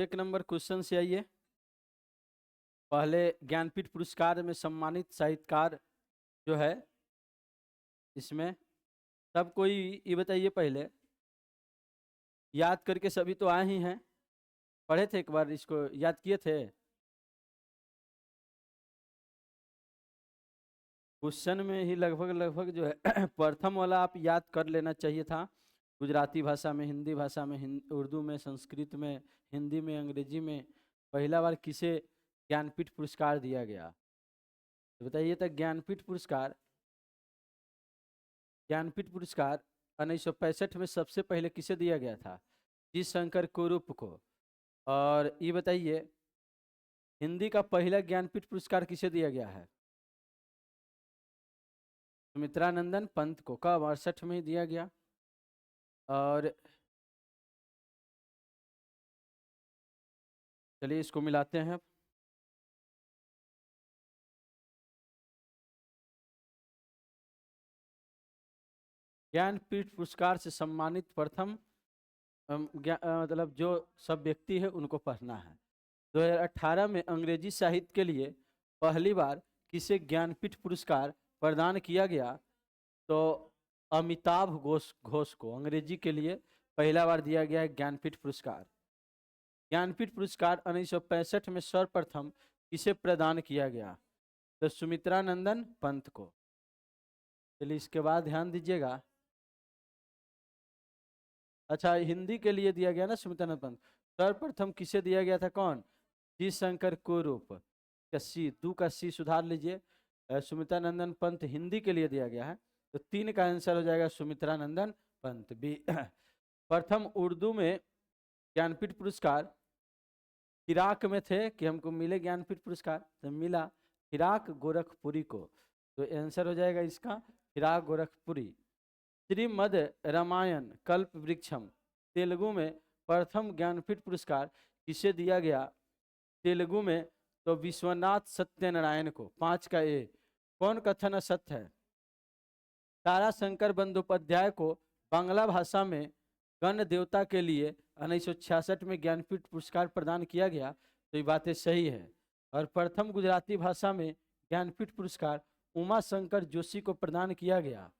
एक number question से आइए। पहले ज्ञानपीठ पुरस्कार में सम्मानित साहित्यकार जो है इसमें सब कोई ये बताइए, पहले याद करके सभी तो आए ही हैं, पढ़े थे एक बार, इसको याद किए थे। क्वेश्चन में ही लगभग लगभग जो है प्रथम वाला आप याद कर लेना चाहिए था। गुजराती भाषा में, हिंदी भाषा में, उर्दू में, संस्कृत में, हिंदी में, अंग्रेजी में पहला बार किसे ज्ञानपीठ पुरस्कार दिया गया, तो बताइए। तो ज्ञानपीठ पुरस्कार 1965 में सबसे पहले किसे दिया गया था? जी शंकर कुरूप को। और ये बताइए, हिंदी का पहला ज्ञानपीठ पुरस्कार किसे दिया गया है? सुमित्रानंदन पंत को। कब? 68 में ही दिया गया। और चलिए इसको मिलाते हैं। ज्ञानपीठ पुरस्कार से सम्मानित प्रथम मतलब जो सब व्यक्ति है उनको पढ़ना है। 2018 में अंग्रेजी साहित्य के लिए पहली बार किसे ज्ञानपीठ पुरस्कार प्रदान किया गया? तो अमिताभ घोष को अंग्रेजी के लिए पहला बार दिया गया है ज्ञानपीठ पुरस्कार। ज्ञानपीठ पुरस्कार 1965 में सर्वप्रथम किसे प्रदान किया गया? तो सुमित्रानंदन पंत को। चलिए इसके बाद ध्यान दीजिएगा। अच्छा, हिंदी के लिए दिया गया ना सुमित्रानंद पंत, सर्वप्रथम किसे दिया गया था? कौन? जी शंकर कुरूप का सी, दू का सी सुधार लीजिए। सुमित्रानंदन पंत हिंदी के लिए दिया गया है, तो 3 का आंसर हो जाएगा सुमित्रानंदन पंत बी। प्रथम उर्दू में ज्ञानपीठ पुरस्कार इराक में थे कि हमको मिले ज्ञानपीठ पुरस्कार, तो मिला फिराक गोरखपुरी को, तो आंसर हो जाएगा इसका फिराक गोरखपुरी। श्रीमद् रामायण कल्प वृक्षम तेलुगु में प्रथम ज्ञानपीठ पुरस्कार किसे दिया गया तेलुगु में? तो विश्वनाथ सत्यनारायण को। 5 का ए। कौन कथन असत्य है? तारा शंकर बंदोपाध्याय को बांग्ला भाषा में गण देवता के लिए 1966 में ज्ञानपीठ पुरस्कार प्रदान किया गया, तो ये बातें सही है। और प्रथम गुजराती भाषा में ज्ञानपीठ पुरस्कार उमा शंकर जोशी को प्रदान किया गया,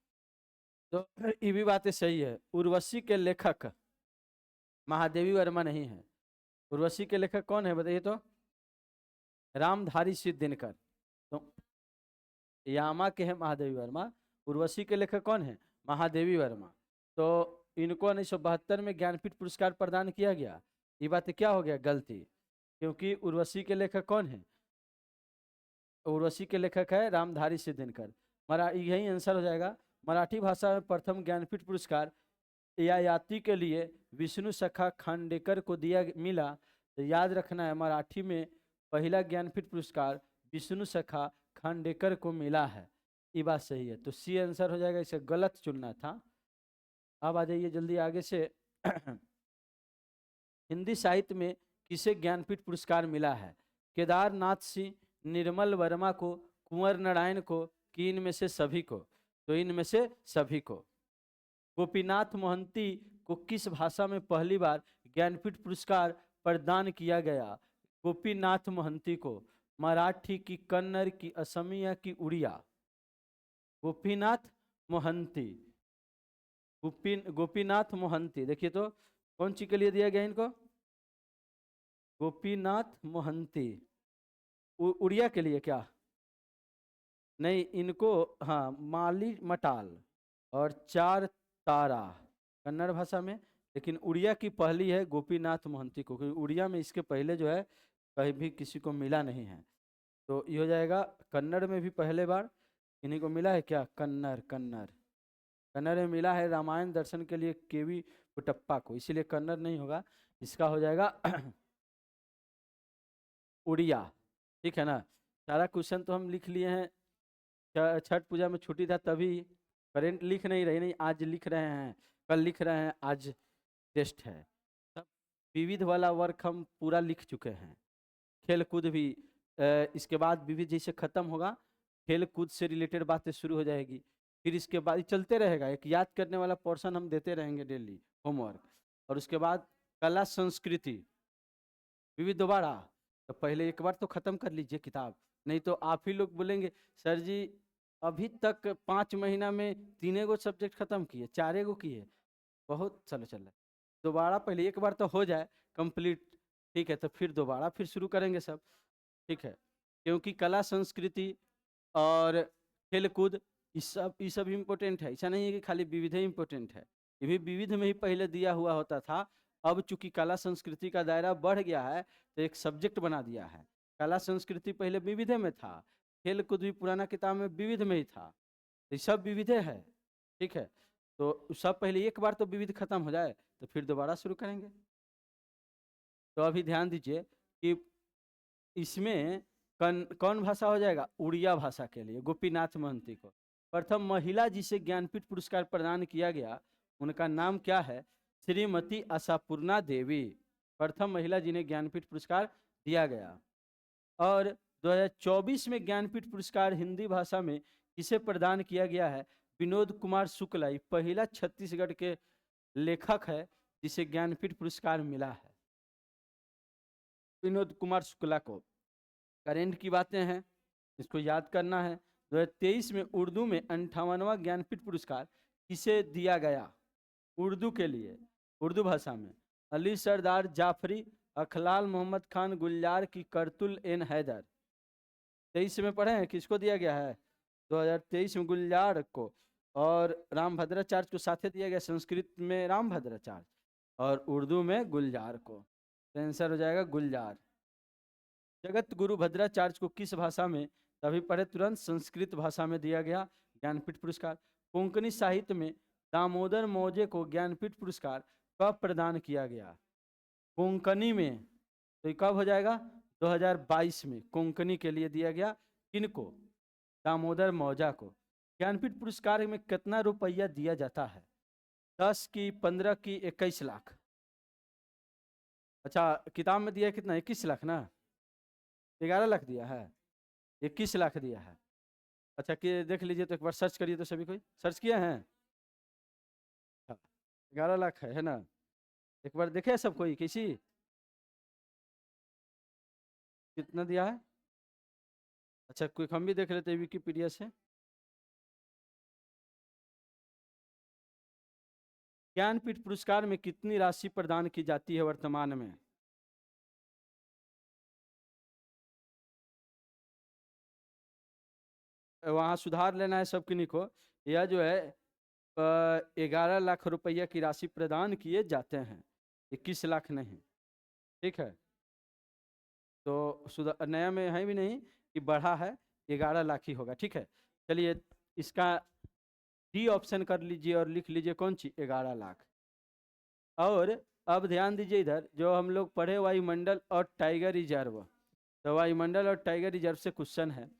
तो ये भी बातें सही है। उर्वशी के लेखक महादेवी वर्मा नहीं है। उर्वशी के लेखक कौन है बताइए तो? रामधारी सिंह दिनकर। तो यामा के हैं महादेवी वर्मा, उर्वशी के लेखक कौन है? महादेवी वर्मा। तो इनको 1972 में ज्ञानपीठ पुरस्कार प्रदान किया गया। ये बात क्या हो गया? गलती, क्योंकि उर्वशी के लेखक कौन है? उर्वशी के लेखक है रामधारी सिंह दिनकर। यही आंसर हो जाएगा। मराठी भाषा में प्रथम ज्ञानपीठ पुरस्कार यायाति के लिए विष्णु सखा खांडेकर को मिला, तो याद रखना है मराठी में पहला ज्ञानपीठ पुरस्कार विष्णु सखा खांडेकर को मिला है। ये बात सही है, तो सी आंसर हो जाएगा। इसे गलत चुनना था। अब आ जाइए जल्दी आगे से। हिंदी साहित्य में किसे ज्ञानपीठ पुरस्कार मिला है? केदारनाथ सिंह, निर्मल वर्मा को, कुंवर नारायण को, कि इनमें से सभी को? तो इनमें से सभी को। गोपीनाथ मोहंती को किस भाषा में पहली बार ज्ञानपीठ पुरस्कार प्रदान किया गया? गोपीनाथ मोहंती को मराठी की, कन्नड़ की, असमिया की, उड़िया? गोपीनाथ मोहंती, गोपीनाथ मोहंती। देखिए तो कौन सी के लिए दिया गया इनको? गोपीनाथ मोहंती। उड़िया के लिए क्या? नहीं, इनको हाँ माली मटाल और 4 तारा कन्नड़ भाषा में, लेकिन उड़िया की पहली है गोपीनाथ मोहंती को, क्योंकि उड़िया में इसके पहले जो है कहीं भी किसी को मिला नहीं है। तो ये हो जाएगा कन्नड़ में भी पहले बार इन्हीं को मिला है। क्या? कन्नड़ में मिला है रामायण दर्शन के लिए केवी पुटप्पा को, इसीलिए कन्नड़ नहीं होगा, इसका हो जाएगा उड़िया। ठीक है ना? सारा क्वेश्चन तो हम लिख लिए हैं। छठ पूजा में छुट्टी था तभी करेंट लिख नहीं रहे, नहीं आज लिख रहे हैं, कल लिख रहे हैं, आज टेस्ट है। सब विविध वाला वर्क हम पूरा लिख चुके हैं। खेल कूद भी इसके बाद विविध जैसे खत्म होगा, खेल कूद से रिलेटेड बातें शुरू हो जाएगी। फिर इसके बाद चलते रहेगा, एक याद करने वाला पोर्शन हम देते रहेंगे डेली होमवर्क। और उसके बाद कला संस्कृति, विविध दोबारा, तो पहले एक बार तो खत्म कर लीजिए किताब, नहीं तो आप ही लोग बोलेंगे सर जी अभी तक 5 महीना में 3 गो सब्जेक्ट खत्म किए, 4 गो किए, बहुत चलो चल रहा है। दोबारा पहले एक बार तो हो जाए कंप्लीट, ठीक है, तो फिर दोबारा फिर शुरू करेंगे सब, ठीक है। क्योंकि कला संस्कृति और खेलकूद ये सब इम्पोर्टेंट है, ऐसा नहीं है कि खाली विविध ही इम्पोर्टेंट है, ये भी विविध में ही पहले दिया हुआ होता था। अब चूंकि कला संस्कृति का दायरा बढ़ गया है तो एक सब्जेक्ट बना दिया है। कला संस्कृति पहले विविध में था, खेलकूद भी पुराना किताब में विविध में ही था, तो ये सब विविध है, ठीक है। तो सब पहले एक बार तो विविध खत्म हो जाए तो फिर दोबारा शुरू करेंगे। तो अभी ध्यान दीजिए कि इसमें कौन भाषा हो जाएगा, उड़िया भाषा के लिए गोपीनाथ महंती को प्रथम महिला जिसे ज्ञानपीठ पुरस्कार प्रदान किया गया, उनका नाम क्या है, श्रीमती आशापूर्णा देवी, प्रथम महिला जिन्हें ज्ञानपीठ पुरस्कार दिया गया। और 2024 में ज्ञानपीठ पुरस्कार हिंदी भाषा में किसे प्रदान किया गया है, विनोद कुमार शुक्ला, पहला छत्तीसगढ़ के लेखक है जिसे ज्ञानपीठ पुरस्कार मिला है, विनोद कुमार शुक्ला को। करेंट की बातें हैं, इसको याद करना है। 2023 में उर्दू में 58वां ज्ञानपीठ पुरस्कार किसे दिया गया, उर्दू के लिए, उर्दू भाषा में, अली सरदार जाफरी, अखलाल मोहम्मद खान गुलजार की करतुल एन हैदर। 23 में पढ़े हैं किसको दिया गया है, 2023 में गुलजार को, और रामभद्राचार्य को साथे दिया गया, संस्कृत में रामभद्राचार्य और उर्दू में गुलजार को, तो आंसर हो जाएगा गुलजार। जगत गुरु भद्राचार्य को किस भाषा में, तभी पढ़े तुरंत, संस्कृत भाषा में दिया गया ज्ञानपीठ पुरस्कार। कोंकणी साहित्य में दामोदर मौजे को ज्ञानपीठ पुरस्कार कब प्रदान किया गया, कोंकणी में, तो ये कब हो जाएगा, 2022 में कोंकणी के लिए दिया गया, किनको, दामोदर मौजा को। ज्ञानपीठ पुरस्कार में कितना रुपया दिया जाता है, 10 की, 15 की, 21 लाख। अच्छा किताब में दिया कितना, 21 लाख ना, 11 लाख दिया है, 21 लाख दिया है। अच्छा कि देख लीजिए तो एक बार सर्च करिए, तो सभी कोई सर्च किया है, 11 लाख है ना, एक बार देखे सब कोई किसी कितना दिया है। अच्छा कोई हम भी देख लेते हैं विकिपीडिया से। ज्ञानपीठ पुरस्कार में कितनी राशि प्रदान की जाती है वर्तमान में, वहाँ सुधार लेना है सब किन्हीं को, यह जो है 11 लाख रुपया की राशि प्रदान किए जाते हैं, 21 लाख नहीं, ठीक है। तो सुधार नया में है भी नहीं कि बढ़ा है, 11 लाख ही होगा, ठीक है। चलिए इसका डी ऑप्शन कर लीजिए और लिख लीजिए कौन सी, 11 लाख। और अब ध्यान दीजिए इधर जो हम लोग पढ़े वायुमंडल और टाइगर रिजर्व, तो वायुमंडल और टाइगर रिजर्व से क्वेश्चन है,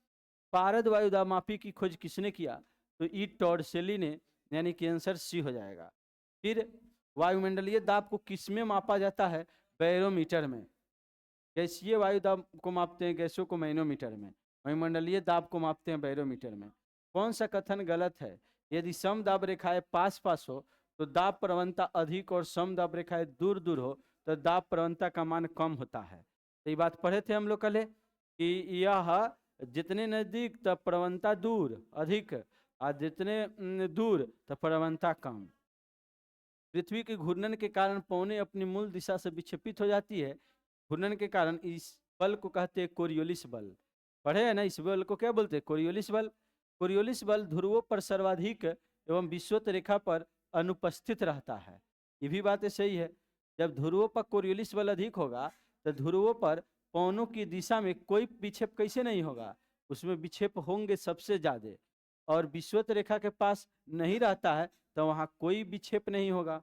पारद वायुदामापी की खोज किसने किया, तो ई टॉर्सेली ने, यानी कि आंसर सी हो जाएगा। फिर वायुमंडलीय दाब को किसमें मापा जाता है, बैरोमीटर में। गैसीय वायु दाब को मापते हैं गैसों को मैनोमीटर में, वायुमंडलीय दाब को मापते हैं बैरोमीटर में। कौन सा कथन गलत है, यदि सम दाब रेखाएं पास पास हो तो दाब प्रवणता अधिक और सम दाब रेखाएं दूर दूर हो तो दाब प्रवणता का मान कम होता है। तो ये बात पढ़े थे हम लोग कल कि यह जितने नजदीक तब प्रवणता दूर अधिक और जितने दूर तब प्रवणता कम। पृथ्वी के घूर्णन के कारण पौने अपनी मूल दिशा से विक्षेपित हो जाती है, घूर्णन के कारण इस बल को कहते हैं कोरियोलिस बल। पढ़े है ना, इस बल को क्या बोलते हैं, कोरियोलिस बल। कोरियोलिस बल ध्रुवों पर सर्वाधिक एवं विषुवत रेखा पर अनुपस्थित रहता है, ये भी बातें सही है। जब ध्रुवों पर कोरियोलिस बल अधिक होगा तो ध्रुवों पर पवनों की दिशा में कोई विक्षेप कैसे नहीं होगा, उसमें विक्षेप होंगे सबसे ज्यादा, और विषुवत रेखा के पास नहीं रहता है तो वहां कोई विक्षेप नहीं होगा।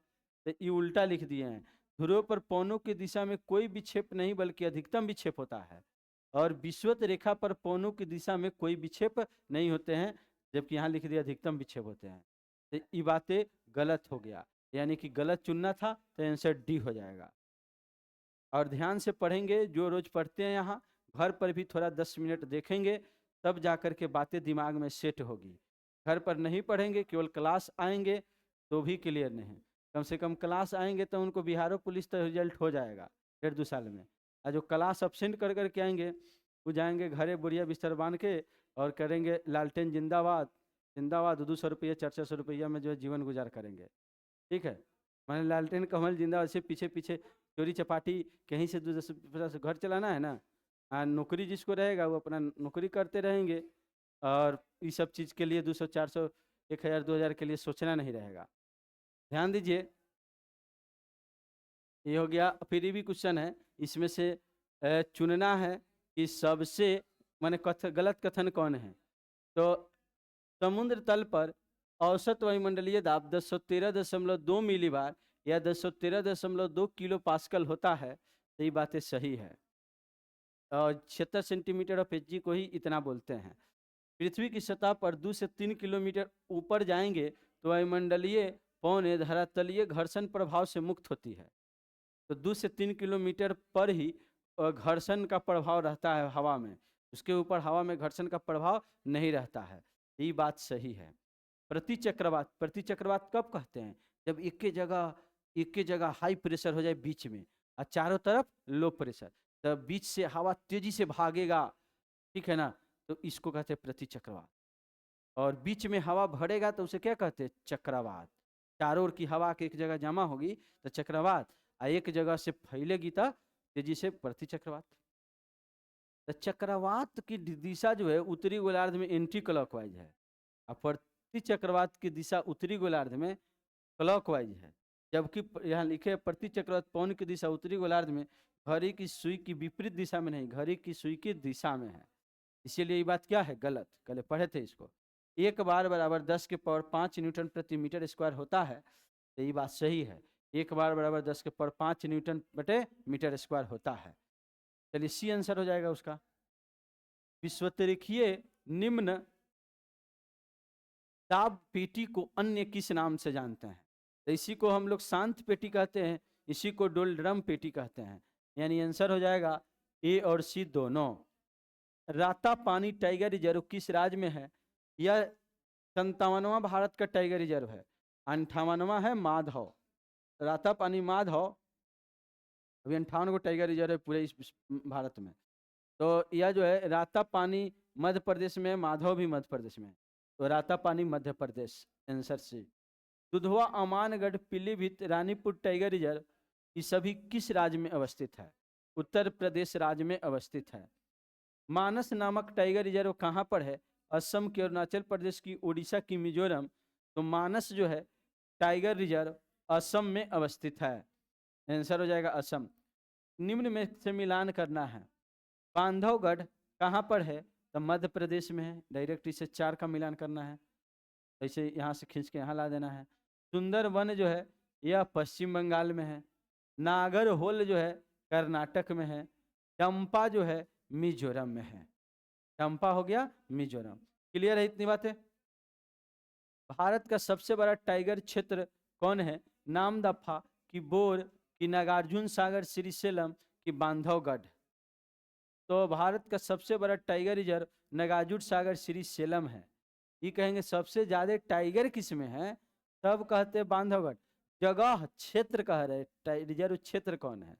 तो ये उल्टा लिख दिए हैं, ध्रुव पर पवनों की दिशा में कोई विक्षेप नहीं बल्कि अधिकतम विक्षेप होता है, और विषुवत रेखा पर पवनों की दिशा में कोई विक्षेप नहीं होते हैं, जबकि यहाँ लिख दिया अधिकतम विक्षेप होते हैं। तो ये बातें गलत हो गया, यानी कि गलत चुनना था, तो आंसर डी हो जाएगा। और ध्यान से पढ़ेंगे, जो रोज पढ़ते हैं यहाँ घर पर भी थोड़ा 10 मिनट देखेंगे, तब जाकर के बातें दिमाग में सेट होगी। घर पर नहीं पढ़ेंगे, केवल क्लास आएंगे तो भी क्लियर नहीं, कम से कम क्लास आएंगे तो उनको बिहार पुलिस तो रिजल्ट हो जाएगा 1.5-2 साल में, और जो क्लास अब्सेंट कर करके आएंगे वो जाएंगे घरे बुढ़िया बिस्तर बांध के और करेंगे लालटेन जिंदाबाद जिंदाबाद, 200 रुपया 400 रुपया में जो है जीवन गुजार करेंगे। ठीक है, मैंने लालटेन कमल जिंदाबाद से पीछे पीछे चोरी चपाटी कहीं से 250 घर चलाना है ना, नौकरी जिसको रहेगा वो अपना नौकरी करते रहेंगे और ये सब चीज़ के लिए 200 400 1000 2000 के लिए सोचना नहीं रहेगा। ध्यान दीजिए, ये हो गया। फिर ये भी क्वेश्चन है, इसमें से चुनना है कि सबसे माने गलत कथन कौन है। तो समुद्र तल पर औसत वायुमंडलीय दाब 1013.2 मिलीबार या 1013.2 किलो पास्कल होता है, तो ये बातें सही है। और 76 सेंटीमीटर ऑफ एच को ही इतना बोलते हैं। पृथ्वी की सतह पर 2 से 3 किलोमीटर ऊपर जाएंगे तो वायुमंडलीय पौने धरातलीय घर्षण प्रभाव से मुक्त होती है। तो 2 से 3 किलोमीटर पर ही घर्षण का प्रभाव रहता है हवा में, उसके ऊपर हवा में घर्षण का प्रभाव नहीं रहता है। ये बात सही है। प्रतिचक्रवात, प्रतिचक्रवात कब कहते हैं? जब एक के जगह हाई प्रेशर हो जाए बीच में और चारों तरफ लो प्रेशर, तब बीच से हवा तेजी से भागेगा, ठीक है ना, तो इसको कहते हैं प्रतिचक्रवात। और बीच में हवा भरेगा तो उसे क्या कहते हैं? चक्रवात। चारों ओर की हवा के एक जगह जमा होगी तो चक्रवात, और एक जगह से फैलेगी तो तेजी से प्रतिचक्रवात। तो चक्रवात की दिशा जो है उत्तरी गोलार्ध में एंटी क्लॉकवाइज है और प्रतिचक्रवात की दिशा उत्तरी गोलार्ध में क्लॉकवाइज है। जबकि यहाँ लिखे प्रतिचक्रवात पवन की दिशा उत्तरी गोलार्ध में घड़ी की सुई की विपरीत दिशा में नहीं, घड़ी की सुई की दिशा में है। इसीलिए ये बात क्या है? गलत। कल पढ़े थे इसको। 1 बार बराबर 10 के पावर 5 न्यूटन प्रति मीटर स्क्वायर होता है, तो ये बात सही है। 1 बार बराबर 10 के पावर 5 न्यूटन बटे मीटर स्क्वायर होता है। चलिए सी आंसर हो जाएगा उसका। विश्वतरीखीय निम्न दाब पेटी को अन्य किस नाम से जानते हैं? तो इसी को हम लोग शांत पेटी कहते हैं, इसी को डोलड्रम पेटी कहते हैं। यानी आंसर हो जाएगा ए और सी दोनों। राता पानी टाइगर रिजर्व किस राज्य में है? यह 57वां भारत का टाइगर रिजर्व है, 58वां है माधव। राता पानी माधव, अभी 58 को टाइगर रिजर्व है पूरे इस भारत में। तो यह जो है राता पानी मध्य प्रदेश में, माधव भी मध्य प्रदेश में, तो Ratapani Madhya Pradesh answer C. Dudhwa, Amangarh, Pilibhit, Ranipur tiger reserve ये सभी किस राज्य में अवस्थित है? उत्तर प्रदेश राज्य में अवस्थित है। मानस नामक टाइगर रिजर्व कहाँ पर है? असम की, अरुणाचल प्रदेश की, उड़ीसा की, मिजोरम। तो मानस जो है टाइगर रिजर्व असम में अवस्थित है। आंसर हो जाएगा असम। निम्न में से मिलान करना है। बांधवगढ़ कहाँ पर है? तो मध्य प्रदेश में है। डायरेक्ट इसे 4 का मिलान करना है, ऐसे यहाँ से खींच के यहाँ ला देना है। सुंदरवन जो है यह पश्चिम बंगाल में है। नागरहोल जो है कर्नाटक में है। चंपा जो है मिजोरम में है। चंपा हो गया मिजोरम। क्लियर है इतनी बातें? भारत का सबसे बड़ा टाइगर क्षेत्र कौन है? नामदफा की, बोर की, नागार्जुन सागर, श्रीशैलम की, बांधवगढ़। तो भारत का सबसे बड़ा टाइगर रिजर्व नागार्जुन सागर श्रीशैलम है। ये कहेंगे सबसे ज्यादा टाइगर किस में है, तब कहते हैं बांधवगढ़। जगह क्षेत्र कह रहे, रिजर्व क्षेत्र कौन है?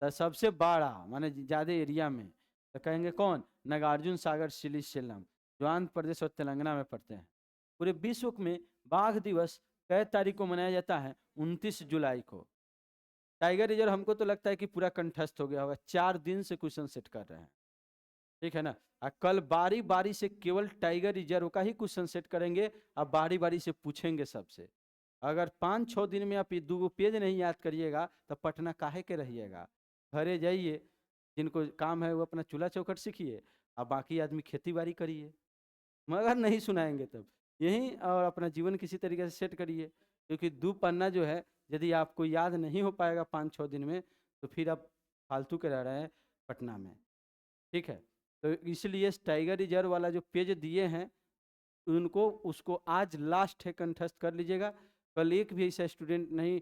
तो सबसे बड़ा माने ज्यादा एरिया में, तो कहेंगे कौन? नागार्जुन सागर श्रीशैलम, जो आंध्र प्रदेश और तेलंगाना में पड़ते हैं। पूरे विश्व में बाघ दिवस कै तारीख को मनाया जाता है? 29 जुलाई को। टाइगर रिजर्व हमको तो लगता है कि पूरा कंठस्थ हो गया होगा, 4 दिन से क्वेश्चन सेट कर रहे हैं, ठीक है ना। कल बारी बारी से केवल टाइगर रिजर्व का ही क्वेश्चन सेट करेंगे, अब बारी बारी से पूछेंगे सबसे। अगर 5-6 दिन में आप 2 पेज नहीं याद करिएगा तो पटना काहे के रहिएगा, घरे जाइए, जिनको काम है वो अपना चूल्हा चौखट सीखिए, और बाकी आदमी खेती बाड़ी करिए। मगर नहीं सुनाएंगे तब यही, और अपना जीवन किसी तरीके से सेट करिए, क्योंकि 2 पन्ना जो है यदि आपको याद नहीं हो पाएगा 5-6 दिन में, तो फिर आप फालतू के रह रहे हैं पटना में, ठीक है। तो इसलिए टाइगर रिजर्व वाला जो पेज दिए हैं उनको, उसको आज लास्ट है, कंठस्थ कर लीजिएगा। कल एक भी ऐसा स्टूडेंट नहीं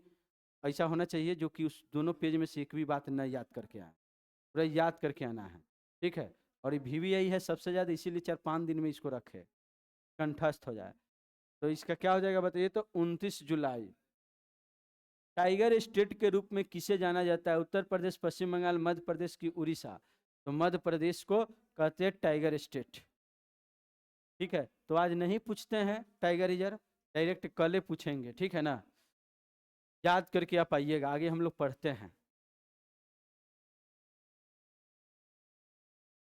ऐसा होना चाहिए जो कि उस दोनों पेज में से एक भी बात न याद करके आए, पूरा याद करके आना है, ठीक है। और ये VVI है सबसे ज़्यादा, इसीलिए 4-5 दिन में इसको रखे, कंठस्थ हो जाए। तो इसका क्या हो जाएगा बताइए? तो 29 जुलाई। टाइगर स्टेट के रूप में किसे जाना जाता है? उत्तर प्रदेश, पश्चिम बंगाल, मध्य प्रदेश की उड़ीसा? तो मध्य प्रदेश को कहते हैं टाइगर स्टेट। ठीक है, तो आज नहीं पूछते हैं टाइगर रिजर्व, डायरेक्ट कल पूछेंगे, ठीक है ना? याद करके आप आइएगा, आगे हम लोग पढ़ते हैं।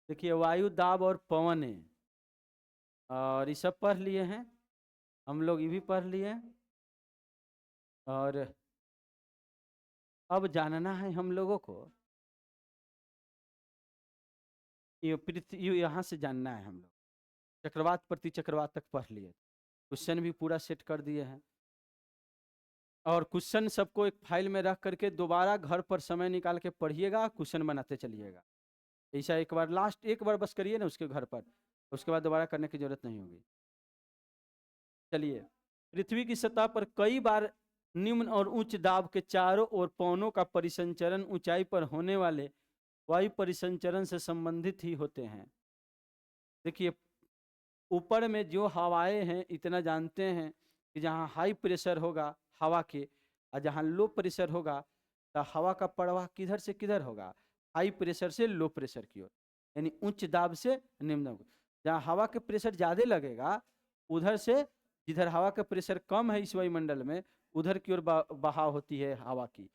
देखिए, वायु दाब और पवन है, और ये सब पढ़ लिए हैं हम लोग, ये भी पढ़ लिए हैं। और अब जानना है हम लोगों को, ये पृथ्वी यहाँ से जानना है हम लोग। चक्रवात प्रति चक्रवात तक पढ़ लिए, क्वेश्चन भी पूरा सेट कर दिए हैं, और क्वेश्चन सबको एक फाइल में रख करके दोबारा घर पर समय निकाल के पढ़िएगा, क्वेश्चन बनाते चलिएगा। ऐसा एक बार, लास्ट एक बार बस करिए ना उसके घर पर, उसके बाद दोबारा करने की जरूरत नहीं होगी। चलिए, पृथ्वी की सतह पर कई बार निम्न और उच्च दाब के चारों ओर पवनों का परिसंचरण ऊंचाई पर होने वाले वायु परिसंचरण से संबंधित ही होते हैं। देखिए, ऊपर में जो हवाएं हैं, इतना जानते हैं कि जहाँ हाई प्रेशर होगा हवा के, और जहाँ लो प्रेशर होगा, तो हवा का प्रवाह किधर से किधर होगा? हाई प्रेशर से लो प्रेशर की ओर, यानी उच्च दाब से निम्न दाब। जहाँ हवा के प्रेशर ज़्यादा लगेगा, उधर से, जिधर हवा का प्रेशर कम है इस वायुमंडल में, उधर की ओर बहाव होती है हवा की,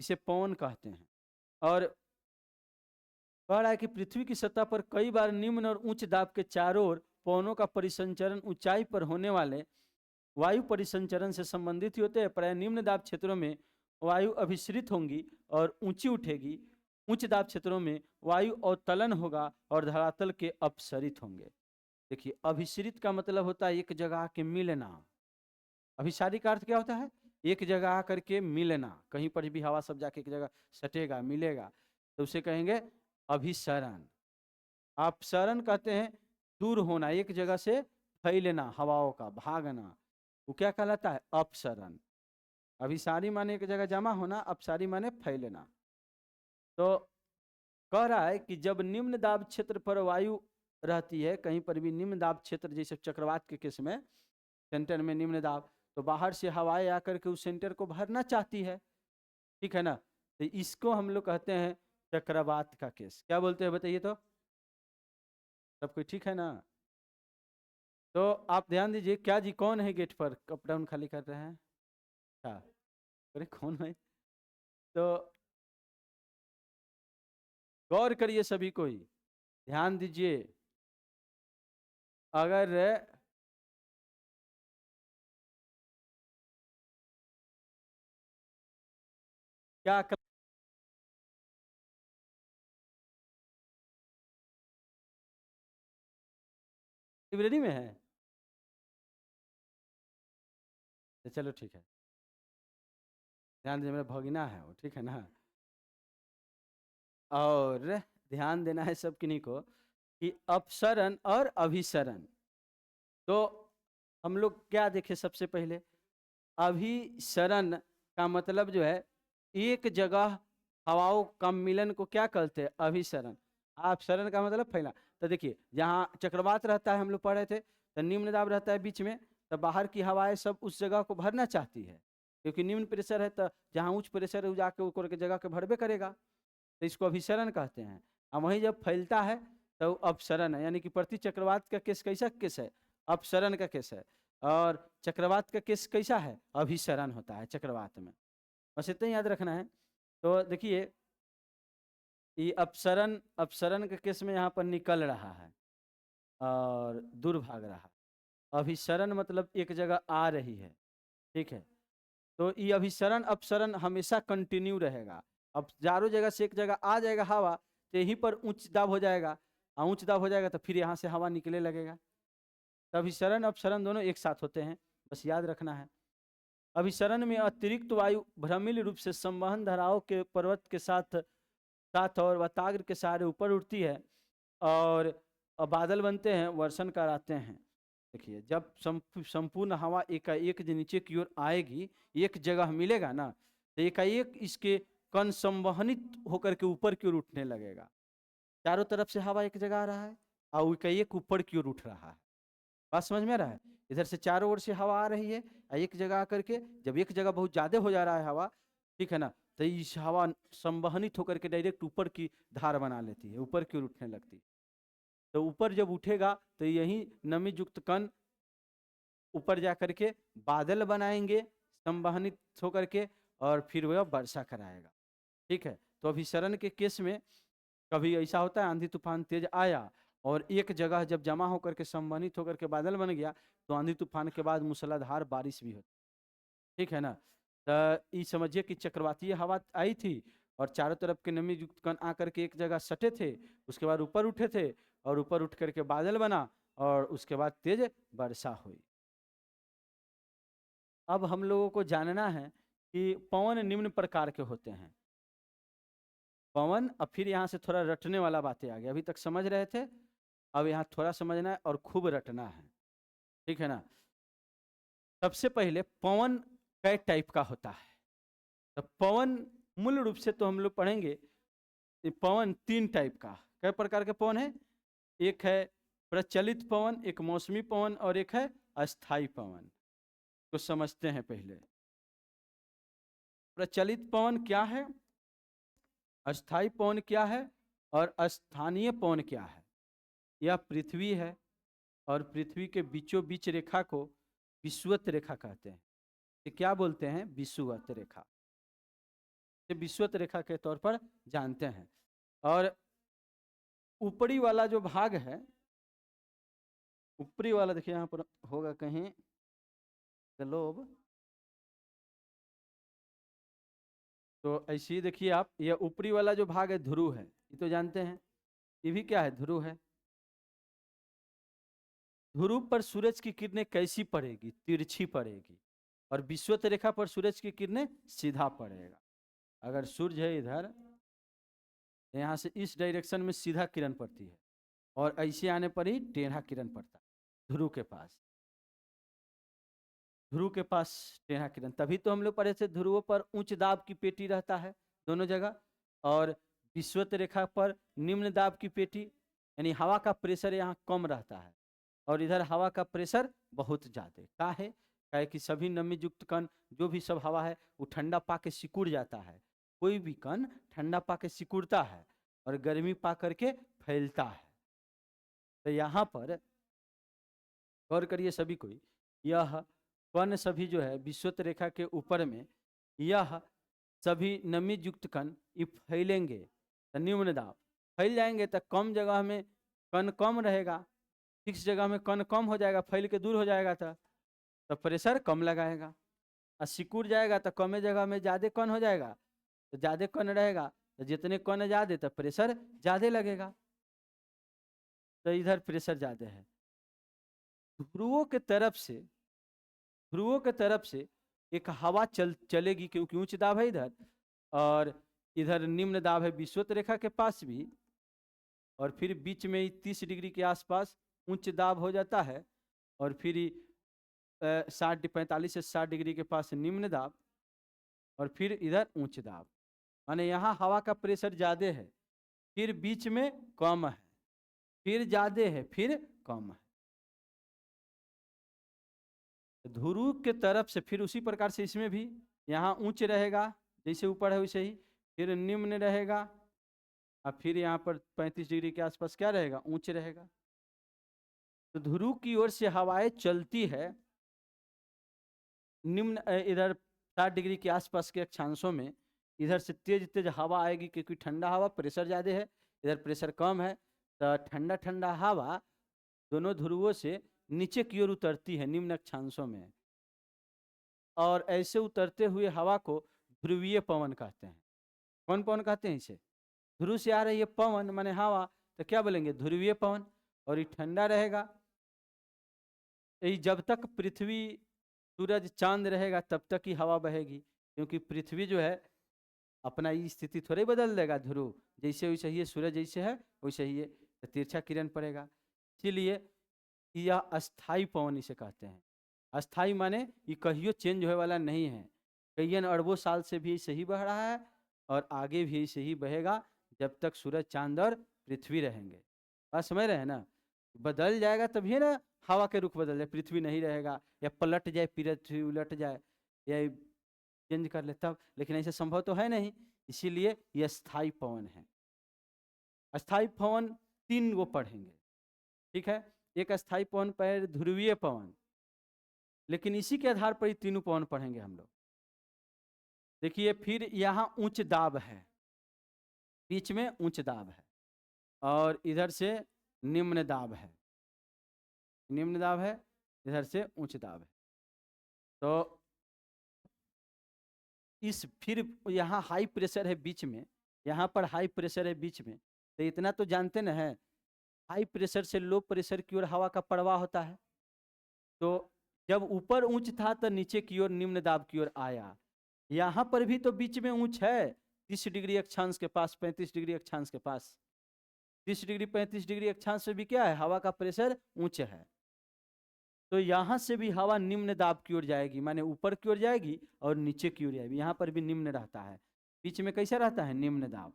इसे पवन कहते हैं। और कह रहा है कि पृथ्वी की सतह पर कई बार निम्न और उच्च दाब के चारों ओर पवनों का परिसंचरण ऊंचाई पर होने वाले वायु परिसंचरण से संबंधित ही होते हैं। प्राय निम्न दाब क्षेत्रों में वायु अभिसरित होंगी और ऊंची उठेगी, उच्च दाब क्षेत्रों में वायु अवतलन होगा और धरातल के अपसरित होंगे। देखिए, अभिसरित का मतलब होता है एक जगह के मिलना। अभिसारी का अर्थ क्या होता है? एक जगह आकर के मिलना, कहीं पर भी हवा सब जाके एक जगह सटेगा, मिलेगा, तो उसे कहेंगे अभिसरण। अपसरण कहते हैं दूर होना, एक जगह से फैलना, हवाओं का भागना, वो क्या कहलाता है? अपसरण। अभिसारी माने एक जगह जमा होना, अपसारी माने फैलना। तो कह रहा है कि जब निम्न दाब क्षेत्र पर वायु रहती है, कहीं पर भी निम्न दाब क्षेत्र, जैसे चक्रवात के केस में सेंटर में निम्न दाब, तो बाहर से हवाएं आकर के उस सेंटर को भरना चाहती है, ठीक है ना? तो इसको हम लोग कहते हैं चक्रवात का केस। क्या बोलते हैं बताइए तो? सब कोई ठीक है ना? तो आप ध्यान दीजिए, क्या जी कौन है गेट पर अप डाउन खाली कर रहे हैं? अच्छा, अरे कौन है? तो गौर करिए, सभी को ही ध्यान दीजिए। अगर क्या लाइब्रेरी में है? तो चलो ठीक है, ध्यान दीजिए, मेरा भगिना है वो, ठीक है ना? और ध्यान देना है सब किन्हीं को कि अपसरण और अभिसरण, तो हम लोग क्या देखें सबसे पहले? अभिसरण का मतलब जो है, एक जगह हवाओं का मिलन को क्या कहते हैं? अभिसरण। अपसरण का मतलब फैला। तो देखिए, जहाँ चक्रवात रहता है, हम लोग पढ़े थे, तो निम्न दाब रहता है बीच में, तो बाहर की हवाएं सब उस जगह को भरना चाहती है, क्योंकि निम्न प्रेशर है, तो जहाँ उच्च प्रेशर है वो जाके ऊपर के जगह के भरबे करेगा, तो इसको अभिसरण कहते हैं। और वहीं जब फैलता है तो अपसरण है, यानी कि प्रति चक्रवात का केस कैसा केस है? अपसरण का केस है। और चक्रवात का केस कैसा है? अभिसरण होता है चक्रवात में। बस इतना याद रखना है। तो देखिए, ये अपसरण, अपसरण के केस में यहाँ पर निकल रहा है और दूर भाग रहा है। अभिसरण मतलब एक जगह आ रही है, ठीक है? तो ये अभिसरण अपसरण हमेशा कंटिन्यू रहेगा। अब चारों जगह से एक जगह आ जाएगा हवा, तो यहीं पर उच्च दाब हो जाएगा, और उच्च दाब हो जाएगा तो फिर यहाँ से हवा निकले लगेगा। तो अभिसरण अपसरण दोनों एक साथ होते हैं, बस याद रखना है। अभिसरण में अतिरिक्त वायु भ्रमिल रूप से संवहन धाराओं के पर्वत के साथ साथ और वताग्र के सहारे ऊपर उठती है, और बादल बनते हैं, वर्षण कराते हैं। देखिए, जब संपूर्ण हवा एकाएक जो नीचे की ओर आएगी, एक जगह मिलेगा ना, तो एकाएक इसके कण संवहनित होकर के ऊपर की ओर उठने लगेगा। चारों तरफ से हवा एक जगह आ रहा है और एकाएक ऊपर की ओर उठ रहा है। बात समझ में आ रहा है? इधर से चारों ओर से हवा आ रही है, और एक जगह आकर के जब एक जगह बहुत ज्यादा हो जा रहा है हवा, ठीक है ना। तो इस हवा संवहनित होकर के डायरेक्ट ऊपर की धार बना लेती है, ऊपर की ओर उठने लगती है। तो ऊपर जब उठेगा तो यही नमी युक्त कण ऊपर जा करके बादल बनाएंगे संवहनित होकर के, और फिर वह वर्षा कराएगा। ठीक है। तो अभिसरण के केस में कभी ऐसा होता है आंधी तूफान तेज आया और एक जगह जब जमा होकर के संवहनित होकर के बादल बन गया, तो आंधी तूफान के बाद मूसलाधार बारिश भी होती। ठीक है ना। तो ये समझिए कि चक्रवातीय हवा आई थी और चारों तरफ के नमी युक्त कण आकर के एक जगह सटे थे, उसके बाद ऊपर उठे थे और ऊपर उठ करके बादल बना और उसके बाद तेज वर्षा हुई। अब हम लोगों को जानना है कि पवन निम्न प्रकार के होते हैं। पवन, अब फिर यहाँ से थोड़ा रटने वाला बातें आ गया। अभी तक समझ रहे थे, अब यहाँ थोड़ा समझना है और खूब रटना है। ठीक है ना। सबसे पहले पवन कई टाइप का होता है। तो पवन मूल रूप से तो हम लोग पढ़ेंगे कि पवन 3 टाइप का, कई प्रकार के पवन है। एक है प्रचलित पवन, एक मौसमी पवन और एक है अस्थाई पवन। तो समझते हैं पहले प्रचलित पवन क्या है, अस्थाई पवन क्या है और स्थानीय पवन क्या है। यह पृथ्वी है और पृथ्वी के बीचों बीच रेखा को विषुवत रेखा कहते हैं। ये क्या बोलते हैं, विषुवत रेखा। ये विषुवत रेखा के तौर पर जानते हैं। और ऊपरी वाला जो भाग है, ऊपरी वाला देखिए यहाँ पर होगा कहीं ग्लोब, तो ऐसे ही देखिए आप, ये ऊपरी वाला जो भाग है ध्रुव है, ये तो जानते हैं। ये भी क्या है, ध्रुव है। ध्रुव पर सूरज की किरणें कैसी पड़ेगी, तिरछी पड़ेगी, और विषुवत रेखा पर सूरज की किरणें सीधा पड़ेगा। अगर सूर्य है इधर, यहाँ से इस डायरेक्शन में सीधा किरण पड़ती है और ऐसे आने पर ही टेढ़ा किरण पड़ता है ध्रुव के पास। ध्रुव के पास टेढ़ा किरण, तभी तो हम लोग पढ़े थे ध्रुवों पर उच्च दाब की पेटी रहता है दोनों जगह, और विषुवत रेखा पर निम्न दाब की पेटी, यानी हवा का प्रेशर यहाँ कम रहता है और इधर हवा का प्रेशर बहुत ज्यादा। क्या है, क्या है कि सभी नमी युक्त कण, जो भी सब हवा है वो ठंडा पा के सिकुड़ जाता है। कोई भी कण ठंडा पा के सिकुड़ता है और गर्मी पा करके फैलता है। तो यहाँ पर गौर करिए सभी कोई, यह कण सभी जो है विषुवत रेखा के ऊपर में, यह सभी नमी युक्त कण ये फैलेंगे तो निम्न दाब फैल जाएंगे, तो कम जगह में कण कम रहेगा, फिक्स जगह में कण कम हो जाएगा, फैल के दूर हो जाएगा तो प्रेशर कम लगाएगा। और सिकुड़ जाएगा तो कम जगह में ज़्यादा कण हो जाएगा, तो ज़्यादा कण रहेगा, तो जितने कण ज़्यादा तो प्रेशर ज़्यादा लगेगा। तो इधर प्रेशर ज़्यादा है। ध्रुवों के तरफ से, ध्रुवों के तरफ से एक हवा चलेगी, क्योंकि उच्च दाब है इधर और इधर निम्न दाब है विषुवत रेखा के पास भी, और फिर बीच में 30 डिग्री के आसपास उच्च दाब हो जाता है, और फिर 45 से 60 डिग्री के पास निम्न दाब, और फिर इधर उच्च दाब। माने यहाँ हवा का प्रेशर ज्यादा है, फिर बीच में कम है, फिर ज्यादा है, फिर कम है। ध्रुव के तरफ से फिर उसी प्रकार से इसमें भी यहाँ उच्च रहेगा, जैसे ऊपर है वैसे ही, फिर निम्न रहेगा, और फिर यहाँ पर 35 डिग्री के आसपास क्या रहेगा, ऊंच रहेगा। तो ध्रुव की ओर से हवाएं चलती है निम्न इधर 60 डिग्री के आसपास के अक्षांशों में, इधर से तेज तेज हवा आएगी, क्योंकि ठंडा हवा प्रेशर ज़्यादा है, इधर प्रेशर कम है, तो ठंडा ठंडा हवा दोनों ध्रुवों से नीचे की ओर उतरती है निम्न अक्षांशों में, और ऐसे उतरते हुए हवा को ध्रुवीय पवन कहते हैं। कौन पवन कहते हैं इसे, ध्रुव से आ रही है पवन माने हवा, तो क्या बोलेंगे, ध्रुवीय पवन। और ये ठंडा रहेगा, यही जब तक पृथ्वी सूरज चांद रहेगा तब तक ही हवा बहेगी, क्योंकि पृथ्वी जो है अपना ये स्थिति थोड़े बदल देगा, ध्रुव जैसे वैसे ही है, सूरज जैसे है वैसे ही है, तो तिरछा किरण पड़ेगा। इसीलिए यह अस्थाई पवन इसे कहते हैं। अस्थाई माने ये कहियो चेंज होने वाला नहीं है, कई अरबों साल से भी ऐसे ही बह रहा है और आगे भी ऐसे ही बहेगा जब तक सूरज चांद और पृथ्वी रहेंगे। बात समझ रहे हैं ना। बदल जाएगा तभी ना, हवा के रुख बदल जाए, पृथ्वी नहीं रहेगा या पलट जाए, पृथ्वी उलट जाए, या चेंज कर ले तब, लेकिन ऐसे संभव तो है नहीं, इसीलिए ये स्थायी पवन है। अस्थायी पवन 3 गो पढ़ेंगे, ठीक है। एक अस्थायी पवन पर ध्रुवीय पवन, लेकिन इसी के आधार पर ही तीनों पवन पढ़ेंगे हम लोग। देखिए फिर यहाँ उच्च दाब है, बीच में उच्च दाब है, और इधर से निम्न दाब है, निम्न दाब है, इधर से उच्च दाब है। तो इस फिर यहाँ हाई प्रेशर है बीच में, यहाँ पर हाई प्रेशर है बीच में, तो इतना तो जानते न है, हाई प्रेशर से लो प्रेशर की ओर हवा का प्रवाह होता है। तो जब ऊपर ऊंच था तो नीचे की ओर निम्न दाब की ओर आया, यहाँ पर भी तो बीच में ऊंच है, 30 डिग्री अक्षांश के पास, 35 डिग्री अक्षांश के पास, 30 डिग्री 35 डिग्री अक्षांश से भी क्या है, हवा का प्रेशर ऊंच है। तो यहाँ से भी हवा निम्न दाब की ओर जाएगी, माने ऊपर की ओर जाएगी और नीचे की ओर जाएगी, यहाँ पर भी निम्न रहता है, बीच में कैसा रहता है, निम्न दाब।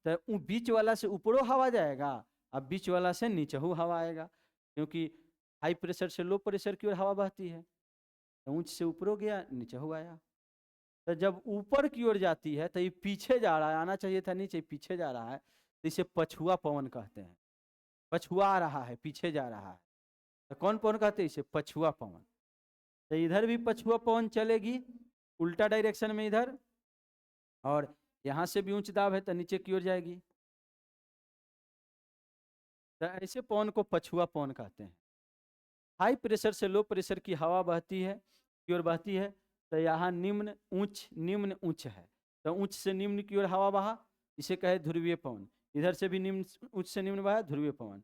तो बीच वाला से ऊपरों हवा जाएगा, अब बीच वाला से नीचे हवा आएगा, क्योंकि हाई प्रेशर से लो प्रेशर की ओर हवा बहती है, तो ऊंच से ऊपरों गया, नीचे आया। तो जब ऊपर की ओर जाती है तो ये पीछे जा रहा है, आना चाहिए था नीचे, पीछे जा रहा है, तो इसे पछुआ पवन कहते हैं। पछुआ आ रहा है, पीछे जा रहा है, तो कौन पवन कहते हैं, इसे पछुआ पवन। तो इधर भी पछुआ पवन चलेगी उल्टा डायरेक्शन में इधर, और यहाँ से भी उच्च दाब है तो नीचे की ओर जाएगी, तो ऐसे पवन को पछुआ पवन कहते हैं। हाई प्रेशर से लो प्रेशर की हवा बहती है, की ओर बहती है, तो यहाँ निम्न उच्च है, तो उच्च से निम्न की ओर हवा बहा, इसे कहे ध्रुवीय पवन। इधर से भी निम्न उच्च से निम्न बहा, ध्रुवीय पवन।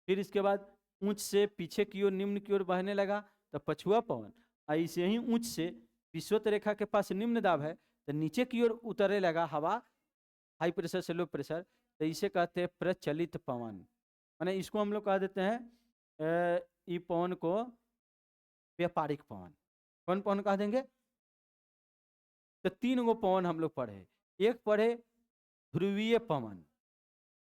फिर इसके बाद उच्च से पीछे की ओर निम्न की ओर बहने लगा तो पछुआ पवन। ऐसे ही उच्च से विषुवत रेखा के पास निम्न दाब है, तो नीचे की ओर उतरने लगा हवा, हाई प्रेशर से लो प्रेशर, तो इसे कहते हैं प्रचलित पवन। माने इसको हम लोग कह देते हैं ई पवन को व्यापारिक पवन। कौन पवन कह देंगे, तो 3 गो पवन हम लोग पढ़े, एक पढ़े ध्रुवीय पवन,